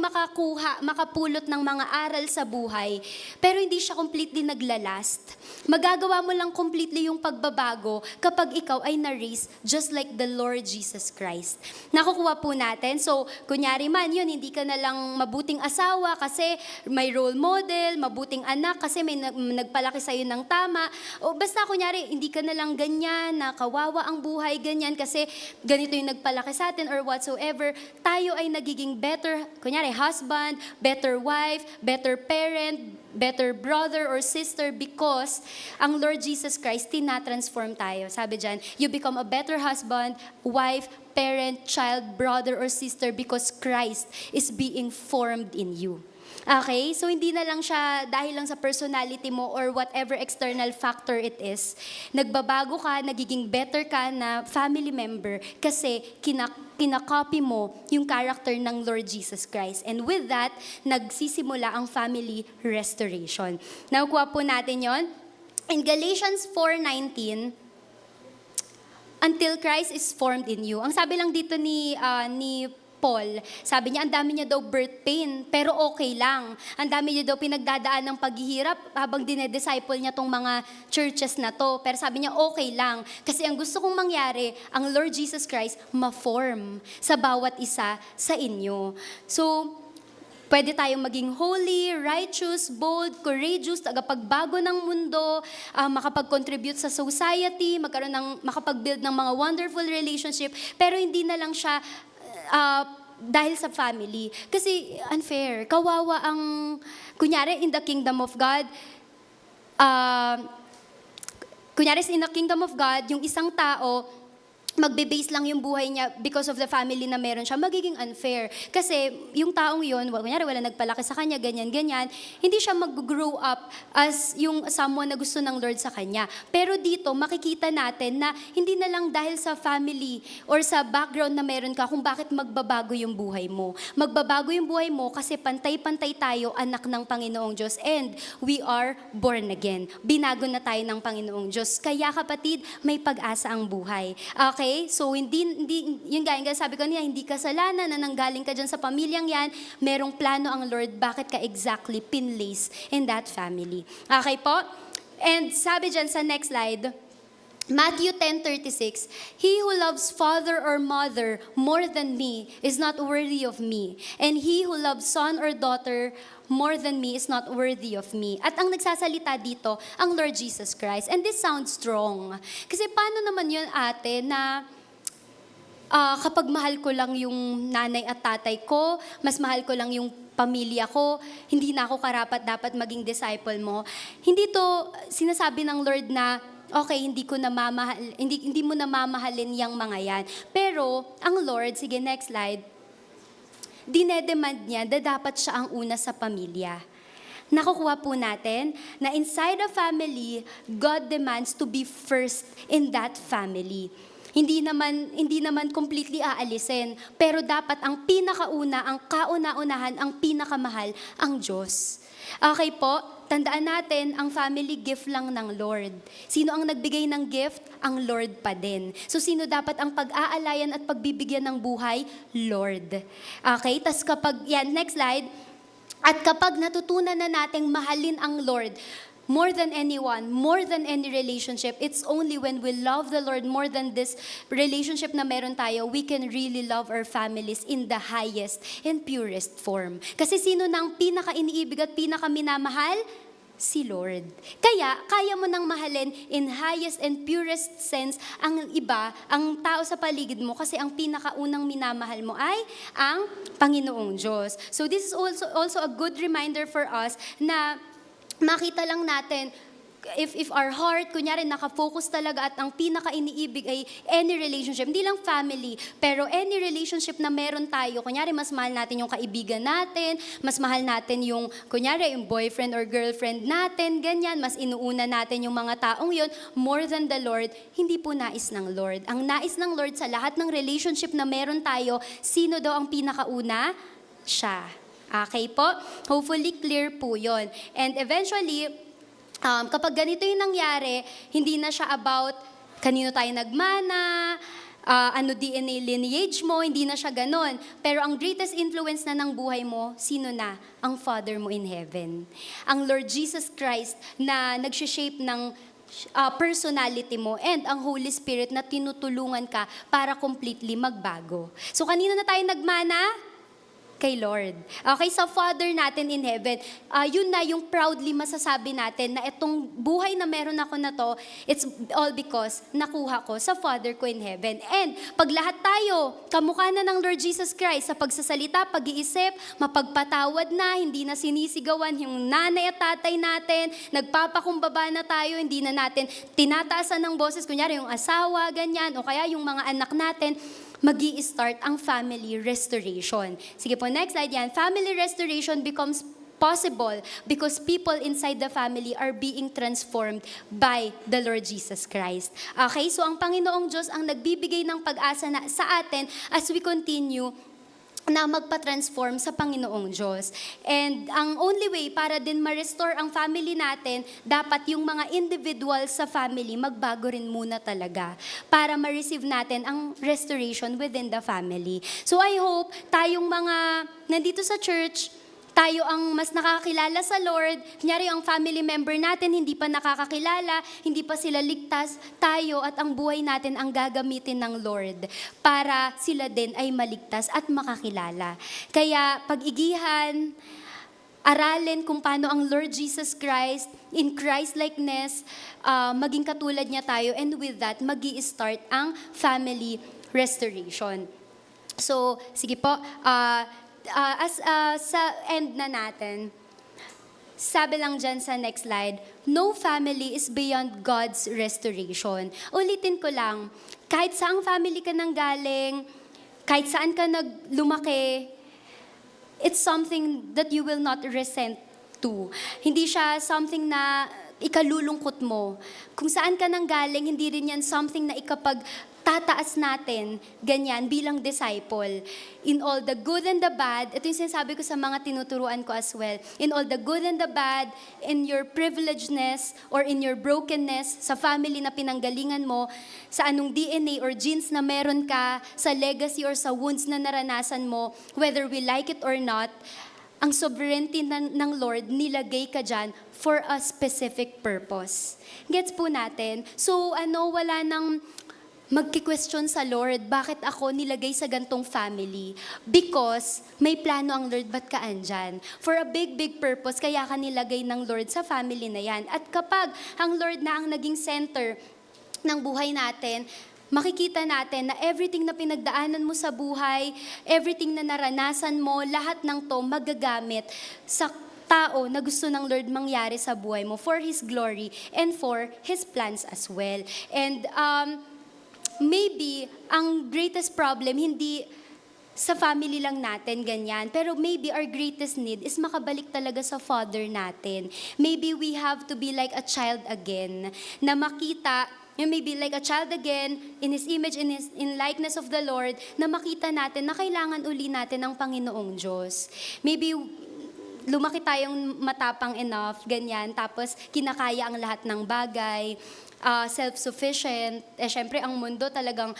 makapulot ng mga aral sa buhay, pero hindi siya completely naglalast. Magagawa mo lang completely yung pagbabago kapag ikaw ay na-raise just like the Lord Jesus Christ. Nakukuha po natin. So, kunyari man, yun, hindi ka na lang mabuting asawa kasi may role model, mabuting anak kasi may nagpalaki sa'yo ng tama. O basta kunyari, hindi ka na lang ganyan, na kawawa ang buhay, ganyan, kasi ganito yung nagpalaki sa atin or whatsoever, tayo ay nagiging better, kunyari, husband, better wife, better parent, better brother or sister because ang Lord Jesus Christ, tinatransform tayo. Sabi dyan, you become a better husband, wife, parent, child, brother, or sister because Christ is being formed in you. Okay? So, hindi na lang siya dahil lang sa personality mo or whatever external factor it is. Nagbabago ka, nagiging better ka na family member kasi kinakopy mo yung character ng Lord Jesus Christ. And with that, nagsisimula ang family restoration. Nakukuha po natin yon. In Galatians 4:19, until Christ is formed in you. Ang sabi lang dito ni Paul, sabi niya, ang dami niya daw birth pain, pero okay lang. Ang dami niya daw pinagdadaan ng paghihirap habang dinedisciple niya tong mga churches na to. Pero sabi niya, okay lang. Kasi ang gusto kong mangyari, ang Lord Jesus Christ ma-form sa bawat isa sa inyo. So, pwede tayong maging holy, righteous, bold, courageous, tagapagbago ng mundo, makapag-contribute sa society, makapag-build ng mga wonderful relationship, pero hindi na lang siya dahil sa family. Kasi unfair. Kawawa ang, kunyari, in the kingdom of God, in the kingdom of God, yung isang tao, magbe-base lang yung buhay niya because of the family na meron siya, magiging unfair. Kasi yung taong yun, kunyari wala nagpalaki sa kanya, ganyan, hindi siya mag-grow up as yung someone na gusto ng Lord sa kanya. Pero dito, makikita natin na hindi na lang dahil sa family or sa background na meron ka kung bakit magbabago yung buhay mo. Magbabago yung buhay mo kasi pantay-pantay tayo anak ng Panginoong Diyos and we are born again. Binago na tayo ng Panginoong Diyos. Kaya kapatid, may pag-asa ang buhay. Okay? So, hindi yun gaya, sabi ko niya, hindi kasalanan na nanggaling ka dyan sa pamilyang yan, merong plano ang Lord, bakit ka exactly pinlace in that family. Okay po? And sabi dyan sa next slide, Matthew 10:36, he who loves father or mother more than me is not worthy of me. And he who loves son or daughter more than me is not worthy of me. At ang nagsasalita dito, ang Lord Jesus Christ. And this sounds strong. Kasi paano naman yun, ate, na kapag mahal ko lang yung nanay at tatay ko, mas mahal ko lang yung pamilya ko, hindi na ako karapat dapat maging disciple mo. Hindi to sinasabi ng Lord na, okay, hindi mo na mamahalin yung mga yan. Pero, ang Lord, sige next slide, dinedemand niya na dapat siya ang una sa pamilya. Nakukuha po natin na inside a family, God demands to be first in that family. Hindi naman completely aalisin, pero dapat ang pinakauna, ang kauna-unahan, ang pinakamahal, ang Diyos. Okay po, tandaan natin, ang family gift lang ng Lord. Sino ang nagbigay ng gift? Ang Lord pa din. So sino dapat ang pag-aalayan at pagbibigyan ng buhay? Lord. Okay, tas next slide. At kapag natutunan na nating mahalin ang Lord, more than anyone, more than any relationship, it's only when we love the Lord more than this relationship na meron tayo, we can really love our families in the highest and purest form. Kasi sino nang pinaka-iniibig at pinaka-minamahal? Si Lord. Kaya mo nang mahalin in highest and purest sense ang iba, ang tao sa paligid mo, kasi ang pinakaunang minamahal mo ay ang Panginoong Diyos. So this is also a good reminder for us na makita lang natin, if our heart, kunyari, nakafocus talaga at ang pinaka-iniibig ay any relationship, hindi lang family, pero any relationship na meron tayo, kunyari, mas mahal natin yung kaibigan natin, mas mahal natin yung, kunyari, yung boyfriend or girlfriend natin, ganyan, mas inuuna natin yung mga taong yon more than the Lord, hindi po nais ng Lord. Ang nais ng Lord sa lahat ng relationship na meron tayo, sino daw ang pinakauna? Siya. Okay po? Hopefully clear po yon. And eventually, kapag ganito yung nangyari, hindi na siya about kanino tayo nagmana, ano DNA lineage mo, hindi na siya ganon. Pero ang greatest influence na ng buhay mo, sino na? Ang Father mo in heaven. Ang Lord Jesus Christ na nagsha-shape ng personality mo, and ang Holy Spirit na tinutulungan ka para completely magbago. So kanino na tayo nagmana? Kay Lord. Okay, sa Father natin in heaven, yun na yung proudly masasabi natin na itong buhay na meron ako na to, it's all because nakuha ko sa Father ko in heaven. And pag lahat tayo, kamukha na ng Lord Jesus Christ sa pagsasalita, pag-iisip, mapagpatawad na, hindi na sinisigawan yung nanay at tatay natin, nagpapakumbaba na tayo, hindi na natin tinataasan ng boses, kunyari yung asawa, ganyan, o kaya yung mga anak natin, magi-start ang family restoration. Sige po, next slide yan. Family restoration becomes possible because people inside the family are being transformed by the Lord Jesus Christ. Okay, so ang Panginoong Diyos ang nagbibigay ng pag-asa sa atin as we continue na magpa-transform sa Panginoong Diyos. And ang only way para din ma-restore ang family natin, dapat yung mga individuals sa family, magbago rin muna talaga para ma-receive natin ang restoration within the family. So I hope tayong mga nandito sa church, tayo ang mas nakakakilala sa Lord. Kunyari, ang family member natin hindi pa nakakakilala, hindi pa sila ligtas, tayo at ang buhay natin ang gagamitin ng Lord para sila din ay maligtas at makakilala. Kaya pag-igihan, aralin kung paano ang Lord Jesus Christ, in Christ-likeness, maging katulad niya tayo, and with that, magi-start ang family restoration. So, sige po, sa end na natin, sabi lang dyan sa next slide, no family is beyond God's restoration. Ulitin ko lang, kahit saang family ka nang galing, kahit saan ka lumaki, it's something that you will not resent to. Hindi siya something na ikalulungkot mo. Kung saan ka nang galing, hindi rin yan something na tataas natin, ganyan, bilang disciple. In all the good and the bad, ito yung sinasabi ko sa mga tinuturuan ko as well, in all the good and the bad, in your privilegedness or in your brokenness, sa family na pinanggalingan mo, sa anong DNA or genes na meron ka, sa legacy or sa wounds na naranasan mo, whether we like it or not, ang sovereignty ng Lord, nilagay ka dyan for a specific purpose. Gets po natin? So, wala nang magki-question sa Lord, bakit ako nilagay sa gantong family? Because may plano ang Lord, ba't ka andyan? For a big, big purpose, kaya ka nilagay ng Lord sa family na yan. At kapag ang Lord na ang naging center ng buhay natin, makikita natin na everything na pinagdaanan mo sa buhay, everything na naranasan mo, lahat ng to magagamit sa tao na gusto ng Lord mangyari sa buhay mo for His glory and for His plans as well. And maybe, ang greatest problem, hindi sa family lang natin, ganyan. Pero maybe our greatest need is makabalik talaga sa Father natin. Maybe we have to be like a child again, na makita, maybe like a child again, in His image, in likeness of the Lord, na makita natin na kailangan uli natin ng Panginoong Diyos. Maybe lumaki tayong matapang enough, ganyan, tapos kinakaya ang lahat ng bagay, self-sufficient. Syempre, ang mundo talagang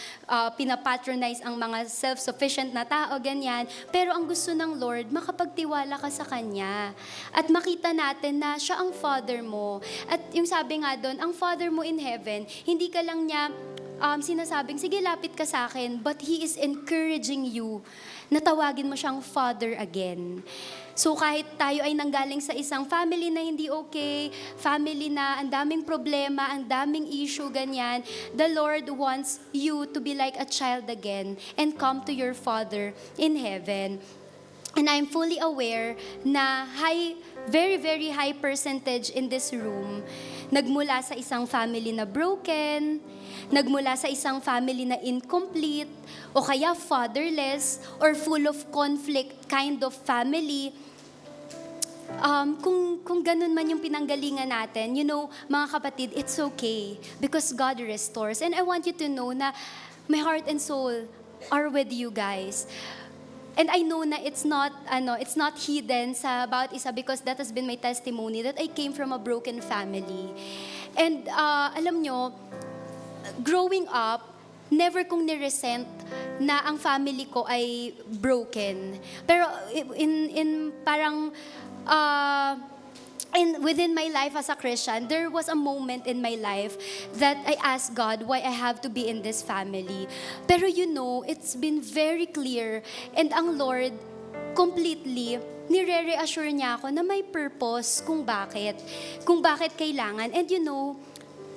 pinapatronize ang mga self-sufficient na tao, ganyan. Pero ang gusto ng Lord, makapagtiwala ka sa Kanya. At makita natin na siya ang Father mo. At yung sabi nga doon, ang Father mo in heaven, hindi ka lang niya sinasabing, sige, lapit ka sa akin, but He is encouraging you na tawagin mo siyang Father again. So kahit tayo ay nanggaling sa isang family na hindi okay, family na ang daming problema, ang daming issue, ganyan, the Lord wants you to be like a child again and come to your Father in heaven. And I'm fully aware na very, very high percentage in this room, nagmula sa isang family na broken, nagmula sa isang family na incomplete, o kaya fatherless, or full of conflict kind of family. Kung ganun man yung pinanggalingan natin, mga kapatid, it's okay because God restores. And I want you to know na my heart and soul are with you guys. And I know na it's not hidden sa Bawat Isa because that has been my testimony that I came from a broken family. And alam nyo, growing up, never kong niresent na ang family ko ay broken. Pero in parang within my life as a Christian, there was a moment in my life that I asked God why I have to be in this family. Pero it's been very clear, and ang Lord completely nire-reassure niya ako na may purpose kung bakit kailangan. And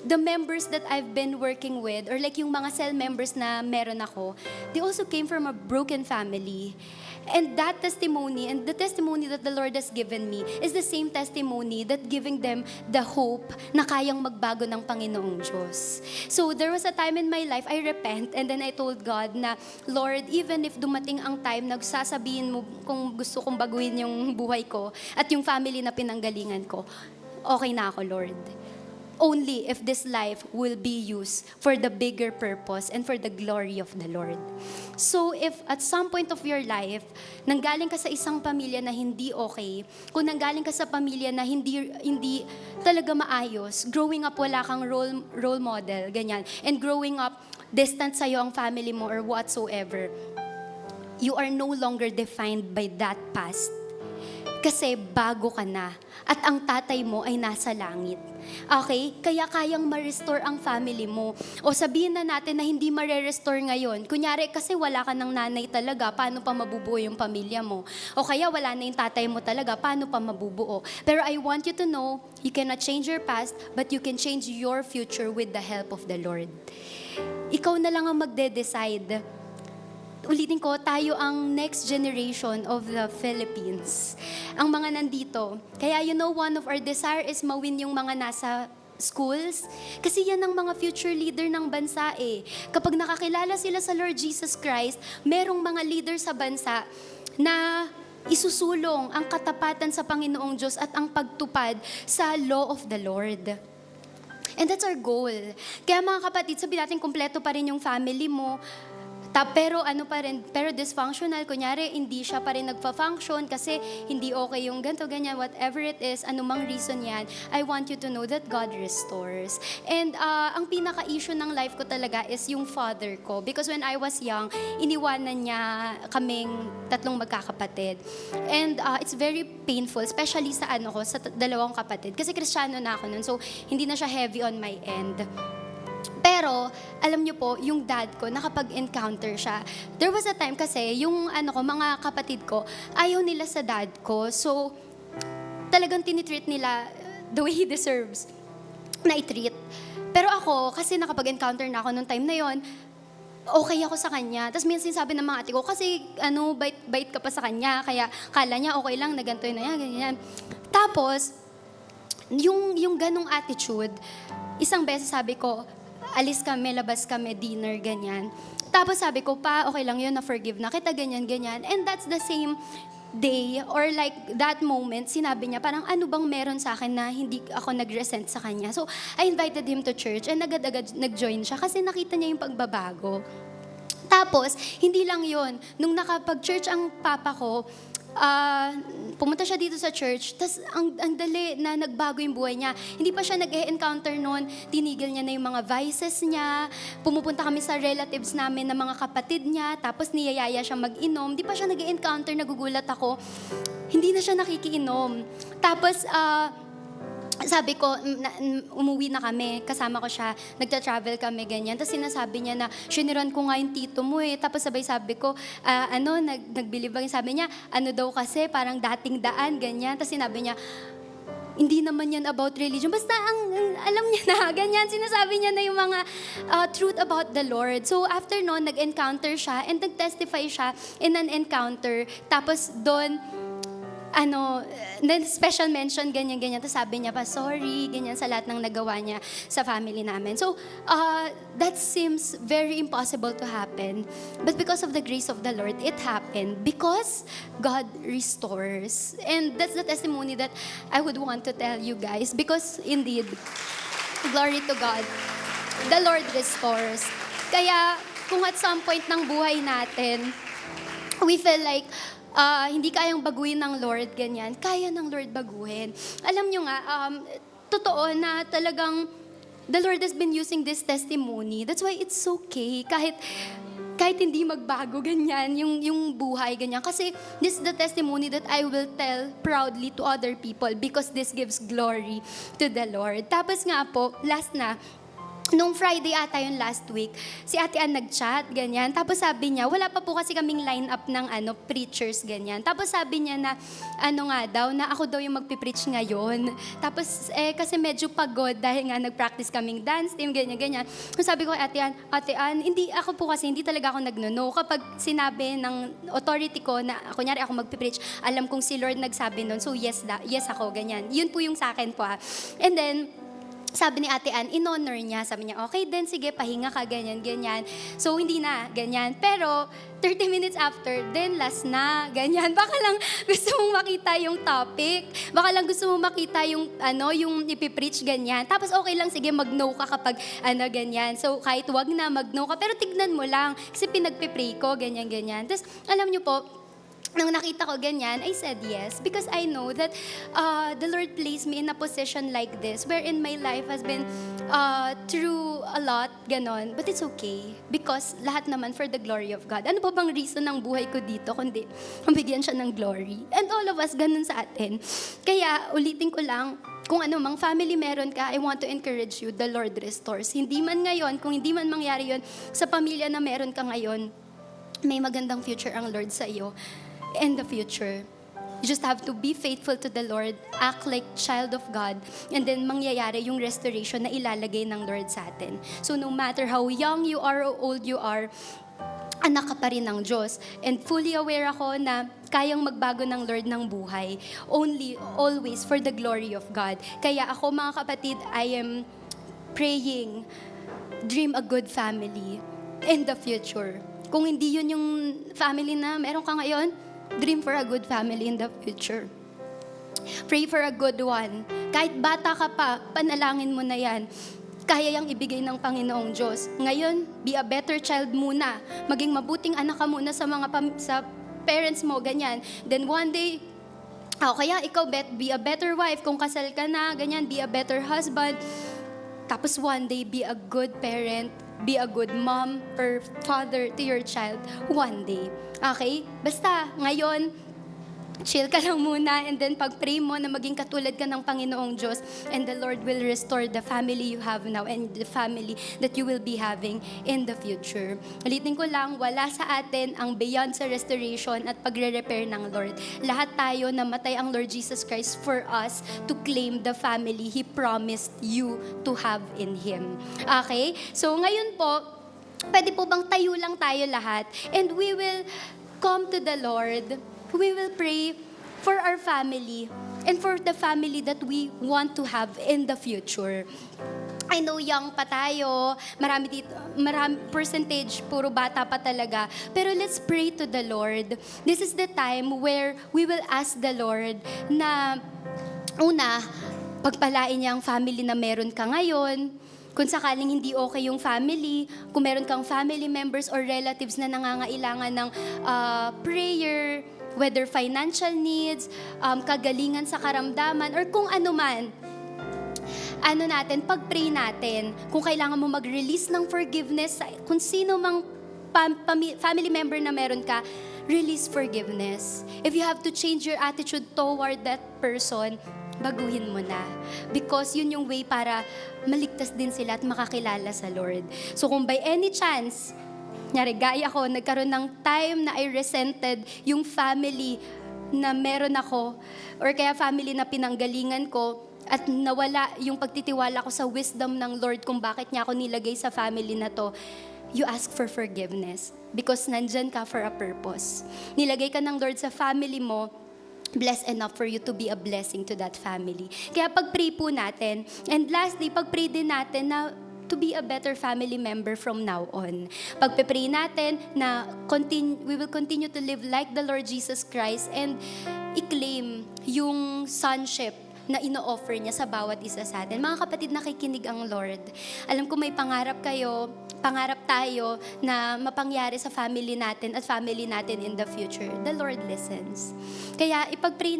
the members that I've been working with, or like yung mga cell members na meron ako, they also came from a broken family. And that testimony, and the testimony that the Lord has given me, is the same testimony that giving them the hope na kayang magbago ng Panginoong Diyos. So there was a time in my life, I repent, and then I told God na, Lord, even if dumating ang time, nagsasabihin mo kung gusto kong baguhin yung buhay ko at yung family na pinanggalingan ko, okay na ako, Lord. Only if this life will be used for the bigger purpose and for the glory of the Lord. So if at some point of your life, nanggaling ka sa isang pamilya na hindi okay, kung nanggaling ka sa pamilya na hindi talaga maayos, growing up wala kang role model, ganyan, and growing up distant sa'yo ang family mo or whatsoever, you are no longer defined by that past. Kasi bago ka na at ang tatay mo ay nasa langit. Okay? Kaya kayang ma-restore ang family mo. O sabihin na natin na hindi ma-restore ngayon. Kunyari, kasi wala ka ng nanay talaga, paano pa mabubuo yung pamilya mo? O kaya wala na yung tatay mo talaga, paano pa mabubuo? Pero I want you to know, you cannot change your past, but you can change your future with the help of the Lord. Ikaw na lang ang magde-decide. Ulitin ko, tayo ang next generation of the Philippines. Ang mga nandito. Kaya one of our desire is mawin yung mga nasa schools. Kasi yan ang mga future leader ng bansa eh. Kapag nakakilala sila sa Lord Jesus Christ, merong mga leader sa bansa na isusulong ang katapatan sa Panginoong Diyos at ang pagtupad sa law of the Lord. And that's our goal. Kaya mga kapatid, sabi natin kumpleto pa rin yung family mo, pero dysfunctional, kunyari, hindi siya pa rin nagpa-function kasi hindi okay yung ganito, ganyan, whatever it is, anumang reason yan, I want you to know that God restores. And ang pinaka-issue ng life ko talaga is yung father ko. Because when I was young, iniwanan niya kaming 3 magkakapatid. And it's very painful, especially sa sa 2 kapatid. Kasi Kristiyano na ako nun, so hindi na siya heavy on my end. Pero, alam niyo po, yung dad ko, nakapag-encounter siya. There was a time kasi, yung mga kapatid ko, ayaw nila sa dad ko. So, talagang tinitreat nila the way he deserves na i-treat. Pero ako, kasi nakapag-encounter na ako nung time na yon, okay ako sa kanya. Tapos minsan sabi ng mga ate ko, kasi bait ka pa sa kanya, kaya kala niya okay lang, na ganito na yan, ganyan. Tapos, yung ganong attitude, isang beses sabi ko, alis kami, labas kami, dinner, ganyan. Tapos sabi ko, pa, okay lang yun, na-forgive na kita, ganyan, ganyan. And that's the same day, or like that moment, sinabi niya, parang ano bang meron sa akin na hindi ako nag-resent sa kanya. So, I invited him to church and agad-agad nag-join siya kasi nakita niya yung pagbabago. Tapos, hindi lang yun. Nung nakapag-church ang papa ko, pumunta siya dito sa church, tas ang dali na nagbago yung buhay niya. Hindi pa siya nag-encounter noon, tinigil niya na yung mga vices niya, pumupunta kami sa relatives namin na mga kapatid niya, tapos niyayaya siya mag-inom. Hindi pa siya nag-encounter, nagugulat ako, hindi na siya nakikiinom. Tapos, sabi ko, umuwi na kami, kasama ko siya, nagta-travel kami, ganyan. Tapos sinasabi niya na, siniran ko nga yung tito mo eh. Tapos sabay sabi ko, nagbilib lang. Sabi niya, daw kasi, parang dating daan, ganyan. Tapos sinabi niya, hindi naman yan about religion. Basta alam niya na, ganyan. Sinasabi niya na yung mga truth about the Lord. So after noon, nag-encounter siya and nag-testify siya in an encounter. Tapos doon, special mention, ganyan-ganyan. Tapos sabi niya pa, sorry, ganyan sa lahat ng nagawa niya sa family namin. So, that seems very impossible to happen. But because of the grace of the Lord, it happened. Because God restores. And that's the testimony that I would want to tell you guys. Because indeed, glory to God, the Lord restores. Kaya, kung at some point ng buhay natin, we feel like, hindi kayang baguhin ng Lord, ganyan. Kaya ng Lord baguhin. Alam nyo nga, totoo na talagang the Lord has been using this testimony. That's why it's okay. Kahit hindi magbago, ganyan, yung buhay, ganyan. Kasi this is the testimony that I will tell proudly to other people because this gives glory to the Lord. Tapos nga po, last na, nung Friday ata yung last week, si Ate Ann nag-chat, ganyan. Tapos sabi niya, wala pa po kasi kaming line-up ng preachers, ganyan. Tapos sabi niya na, na ako daw yung magpipreach ngayon. Tapos, kasi medyo pagod dahil nga nag-practice kaming dance team, ganyan, ganyan. So sabi ko kay Ate Ann, hindi talaga ako nagno-no. Kapag sinabi ng authority ko na, kunyari ako magpipreach, alam kong si Lord nagsabi nun, so yes ako, ganyan. Yun po yung sa akin po ha. And then, sabi ni Ate Ann, in-honor niya. Sabi niya, okay then, sige, pahinga ka, ganyan, ganyan. So, hindi na, ganyan. Pero, 30 minutes after, then last na, ganyan. Baka lang gusto mong makita yung topic. Baka lang gusto mong makita yung, yung ipipreach, ganyan. Tapos, okay lang, sige, mag-no ka kapag, ganyan. So, kahit wag na, mag-no ka. Pero, tignan mo lang. Kasi pinagpipray ko, ganyan, ganyan. Tapos, alam niyo po, nung nakita ko ganyan, I said yes because I know that the Lord placed me in a position like this wherein my life has been through a lot, ganon. But it's okay because lahat naman for the glory of God. Ano pa bang reason ng buhay ko dito kundi mabigyan siya ng glory? And all of us, ganun sa atin. Kaya ulitin ko lang, kung ano mang family meron ka, I want to encourage you, the Lord restores. Hindi man ngayon, kung hindi man mangyari yun, sa pamilya na meron ka ngayon, may magandang future ang Lord sa iyo. In the future. You just have to be faithful to the Lord, act like child of God, and then mangyayari yung restoration na ilalagay ng Lord sa atin. So no matter how young you are or old you are, anak ka pa rin ng Diyos. And fully aware ako na kayang magbago ng Lord ng buhay. Always for the glory of God. Kaya ako mga kapatid, I am praying, dream a good family in the future. Kung hindi yun yung family na meron ka ngayon, dream for a good family in the future. Pray for a good one. Kahit bata ka pa, panalangin mo na yan. Kaya yang ibigay ng Panginoong Diyos. Ngayon, be a better child muna. Maging mabuting anak ka muna sa sa parents mo, ganyan. Then one day, kaya ikaw be a better wife. Kung kasal ka na, ganyan, be a better husband. Tapos one day, be a good parent. Be a good mom or father to your child one day. Okay? Basta, ngayon, chill ka lang muna and then pag-pray mo na maging katulad ka ng Panginoong Diyos and the Lord will restore the family you have now and the family that you will be having in the future. Ulitin ko lang, wala sa atin ang beyond sa restoration at pagre-repair ng Lord. Lahat tayo namatay ang Lord Jesus Christ for us to claim the family He promised you to have in Him. Okay? So ngayon po, pwede po bang tayo lang tayo lahat and we will come to the Lord. We will pray for our family and for the family that we want to have in the future. I know young pa tayo, marami percentage, puro bata pa talaga. Pero let's pray to the Lord. This is the time where we will ask the Lord na, una, pagpalain niya ang family na meron ka ngayon. Kung sakaling hindi okay yung family, kung meron kang family members or relatives na nangangailangan ng prayer, whether financial needs, kagalingan sa karamdaman, or kung ano man, pag-pray natin, kung kailangan mo mag-release ng forgiveness, kung sino mang family member na meron ka, release forgiveness. If you have to change your attitude toward that person, baguhin mo na. Because yun yung way para maligtas din sila at makakilala sa Lord. So kung by any chance, gaya ko, nagkaroon ng time na I resented yung family na meron ako or kaya family na pinanggalingan ko at nawala yung pagtitiwala ko sa wisdom ng Lord kung bakit niya ako nilagay sa family na to, you ask for forgiveness because nandyan ka for a purpose. Nilagay ka ng Lord sa family mo, blessed enough for you to be a blessing to that family. Kaya pag-pray po natin. And lastly, pag-pray din natin na to be a better family member from now on. Pagpe-pray natin na we will continue to live like the Lord Jesus Christ and i-claim yung sonship na ino-offer niya sa bawat isa sa atin. Mga kapatid, nakikinig ang Lord. Alam ko may pangarap tayo na mapangyari sa family natin at family natin in the future. The Lord listens. Kaya ipag-pray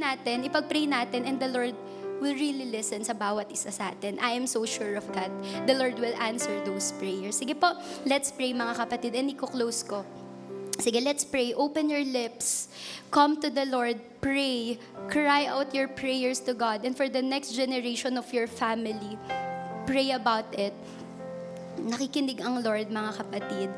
natin and the Lord will really listen sa bawat isa sa atin. I am so sure of that. The Lord will answer those prayers. Sige po, let's pray mga kapatid. And i-close ko. Sige, let's pray. Open your lips. Come to the Lord. Pray. Cry out your prayers to God. And for the next generation of your family, pray about it. Nakikinig ang Lord, mga kapatid.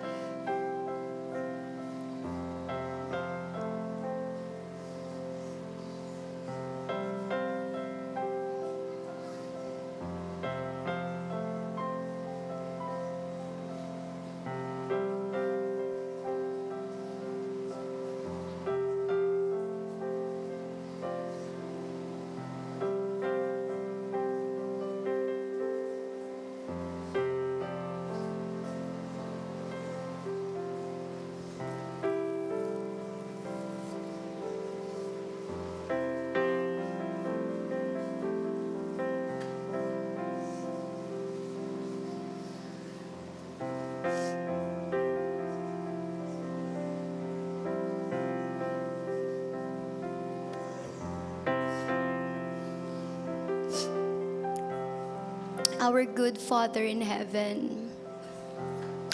Our good Father in heaven,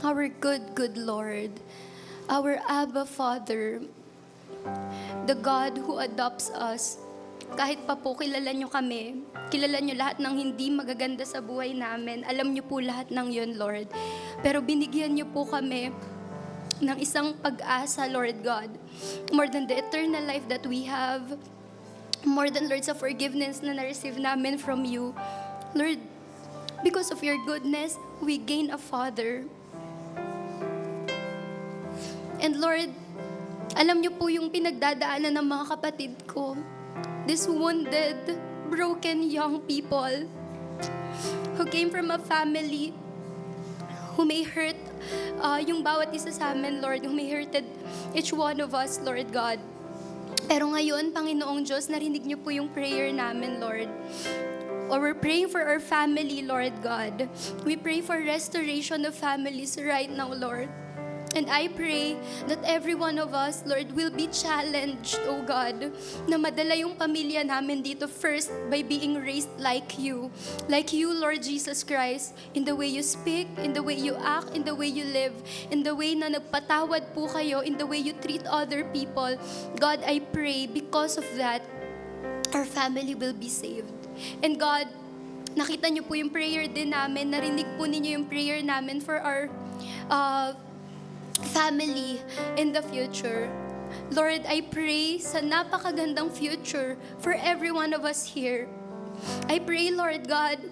our good Lord, our Abba Father, the God who adopts us. Kahit pa po kilala nyo kami, kilala nyo lahat ng hindi magaganda sa buhay namin, alam nyo po lahat ng yun, Lord. Pero binigyan nyo po kami ng isang pag-asa, Lord God, more than the eternal life that we have, more than, Lord, sa forgiveness na na-receive namin from you. Lord, because of your goodness, we gain a Father. And Lord, alam niyo po yung pinagdadaanan ng mga kapatid ko. These wounded, broken young people who came from a family who may hurt yung bawat isa sa amin, Lord, who may hurted each one of us, Lord God. Pero ngayon, Panginoong Diyos, narinig niyo po yung prayer namin, Lord. Or we're praying for our family, Lord God. We pray for restoration of families right now, Lord. And I pray that every one of us, Lord, will be challenged, oh God, na madala yung pamilya namin dito first by being raised like you. Like you, Lord Jesus Christ, in the way you speak, in the way you act, in the way you live, in the way na nagpatawad po kayo, in the way you treat other people. God, I pray because of that, our family will be saved. And God, nakita niyo po yung prayer din namin, narinig po ninyo yung prayer namin for our family in the future. Lord, I pray sa napakagandang future for every one of us here. I pray, Lord God,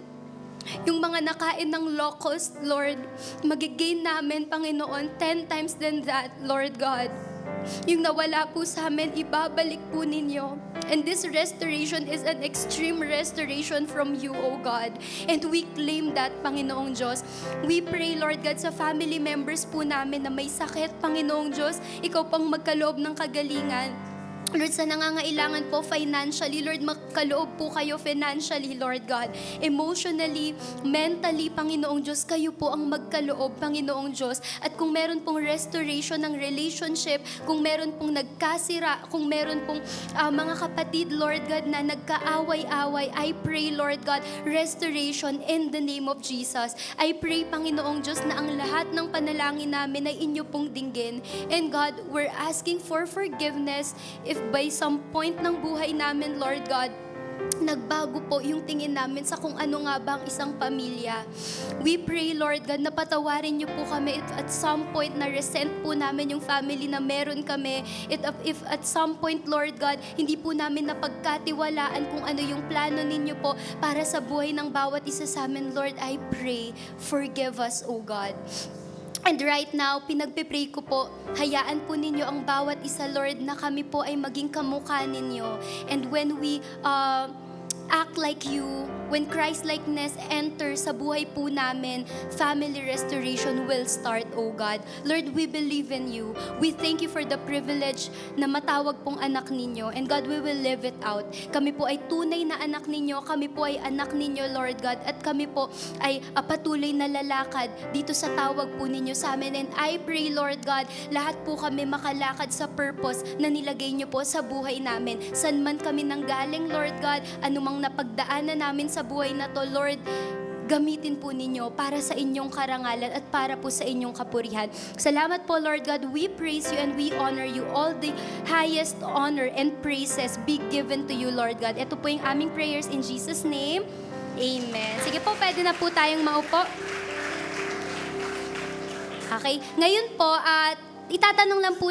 yung mga nakain ng locust, Lord, magigain namin, Panginoon, 10 times than that, Lord God. Yung nawala po sa amin, ibabalik po ninyo. And this restoration is an extreme restoration from you, O God. And we claim that, Panginoong Diyos. We pray, Lord God, sa family members po namin na may sakit, Panginoong Diyos, ikaw pang magkaloob ng kagalingan. Lord, sa nangangailangan po financially, Lord, magkaloob po kayo financially, Lord God. Emotionally, mentally, Panginoong Diyos, kayo po ang magkaloob, Panginoong Diyos. At kung meron pong restoration ng relationship, kung meron pong nagkasira, kung meron pong mga kapatid, Lord God, na nagkaaway-away, I pray, Lord God, restoration in the name of Jesus. I pray, Panginoong Diyos, na ang lahat ng panalangin namin ay inyo pong dinggin. And God, we're asking for forgiveness if by some point ng buhay namin, Lord God, nagbago po yung tingin namin sa kung ano nga ba ang isang pamilya. We pray, Lord God, na patawarin niyo po kami if at some point na resent po namin yung family na meron kami. If at some point, Lord God, hindi po namin napagkatiwalaan kung ano yung plano ninyo po para sa buhay ng bawat isa sa amin, Lord, I pray, forgive us, O God. And right now, pinagpipray ko po, hayaan po ninyo ang bawat isa, Lord, na kami po ay maging kamukha ninyo. And when we act like you, when Christ-likeness enters sa buhay po namin, family restoration will start, oh God. Lord, we believe in you. We thank you for the privilege na matawag pong anak ninyo. And God, we will live it out. Kami po ay tunay na anak ninyo. Kami po ay anak ninyo, Lord God. At kami po ay patuloy na lalakad dito sa tawag po ninyo sa amin. And I pray, Lord God, lahat po kami makalakad sa purpose na nilagay niyo po sa buhay namin. San man kami nanggaling, Lord God, anumang pagdaanan namin sa buhay na to, Lord, gamitin po ninyo para sa inyong karangalan at para po sa inyong kapurihan. Salamat po, Lord God. We praise you and we honor you. All the highest honor and praises be given to you, Lord God. Ito po yung aming prayers in Jesus' name. Amen. Sige po, pwede na po tayong maupo. Okay. Ngayon po, itatanong lang po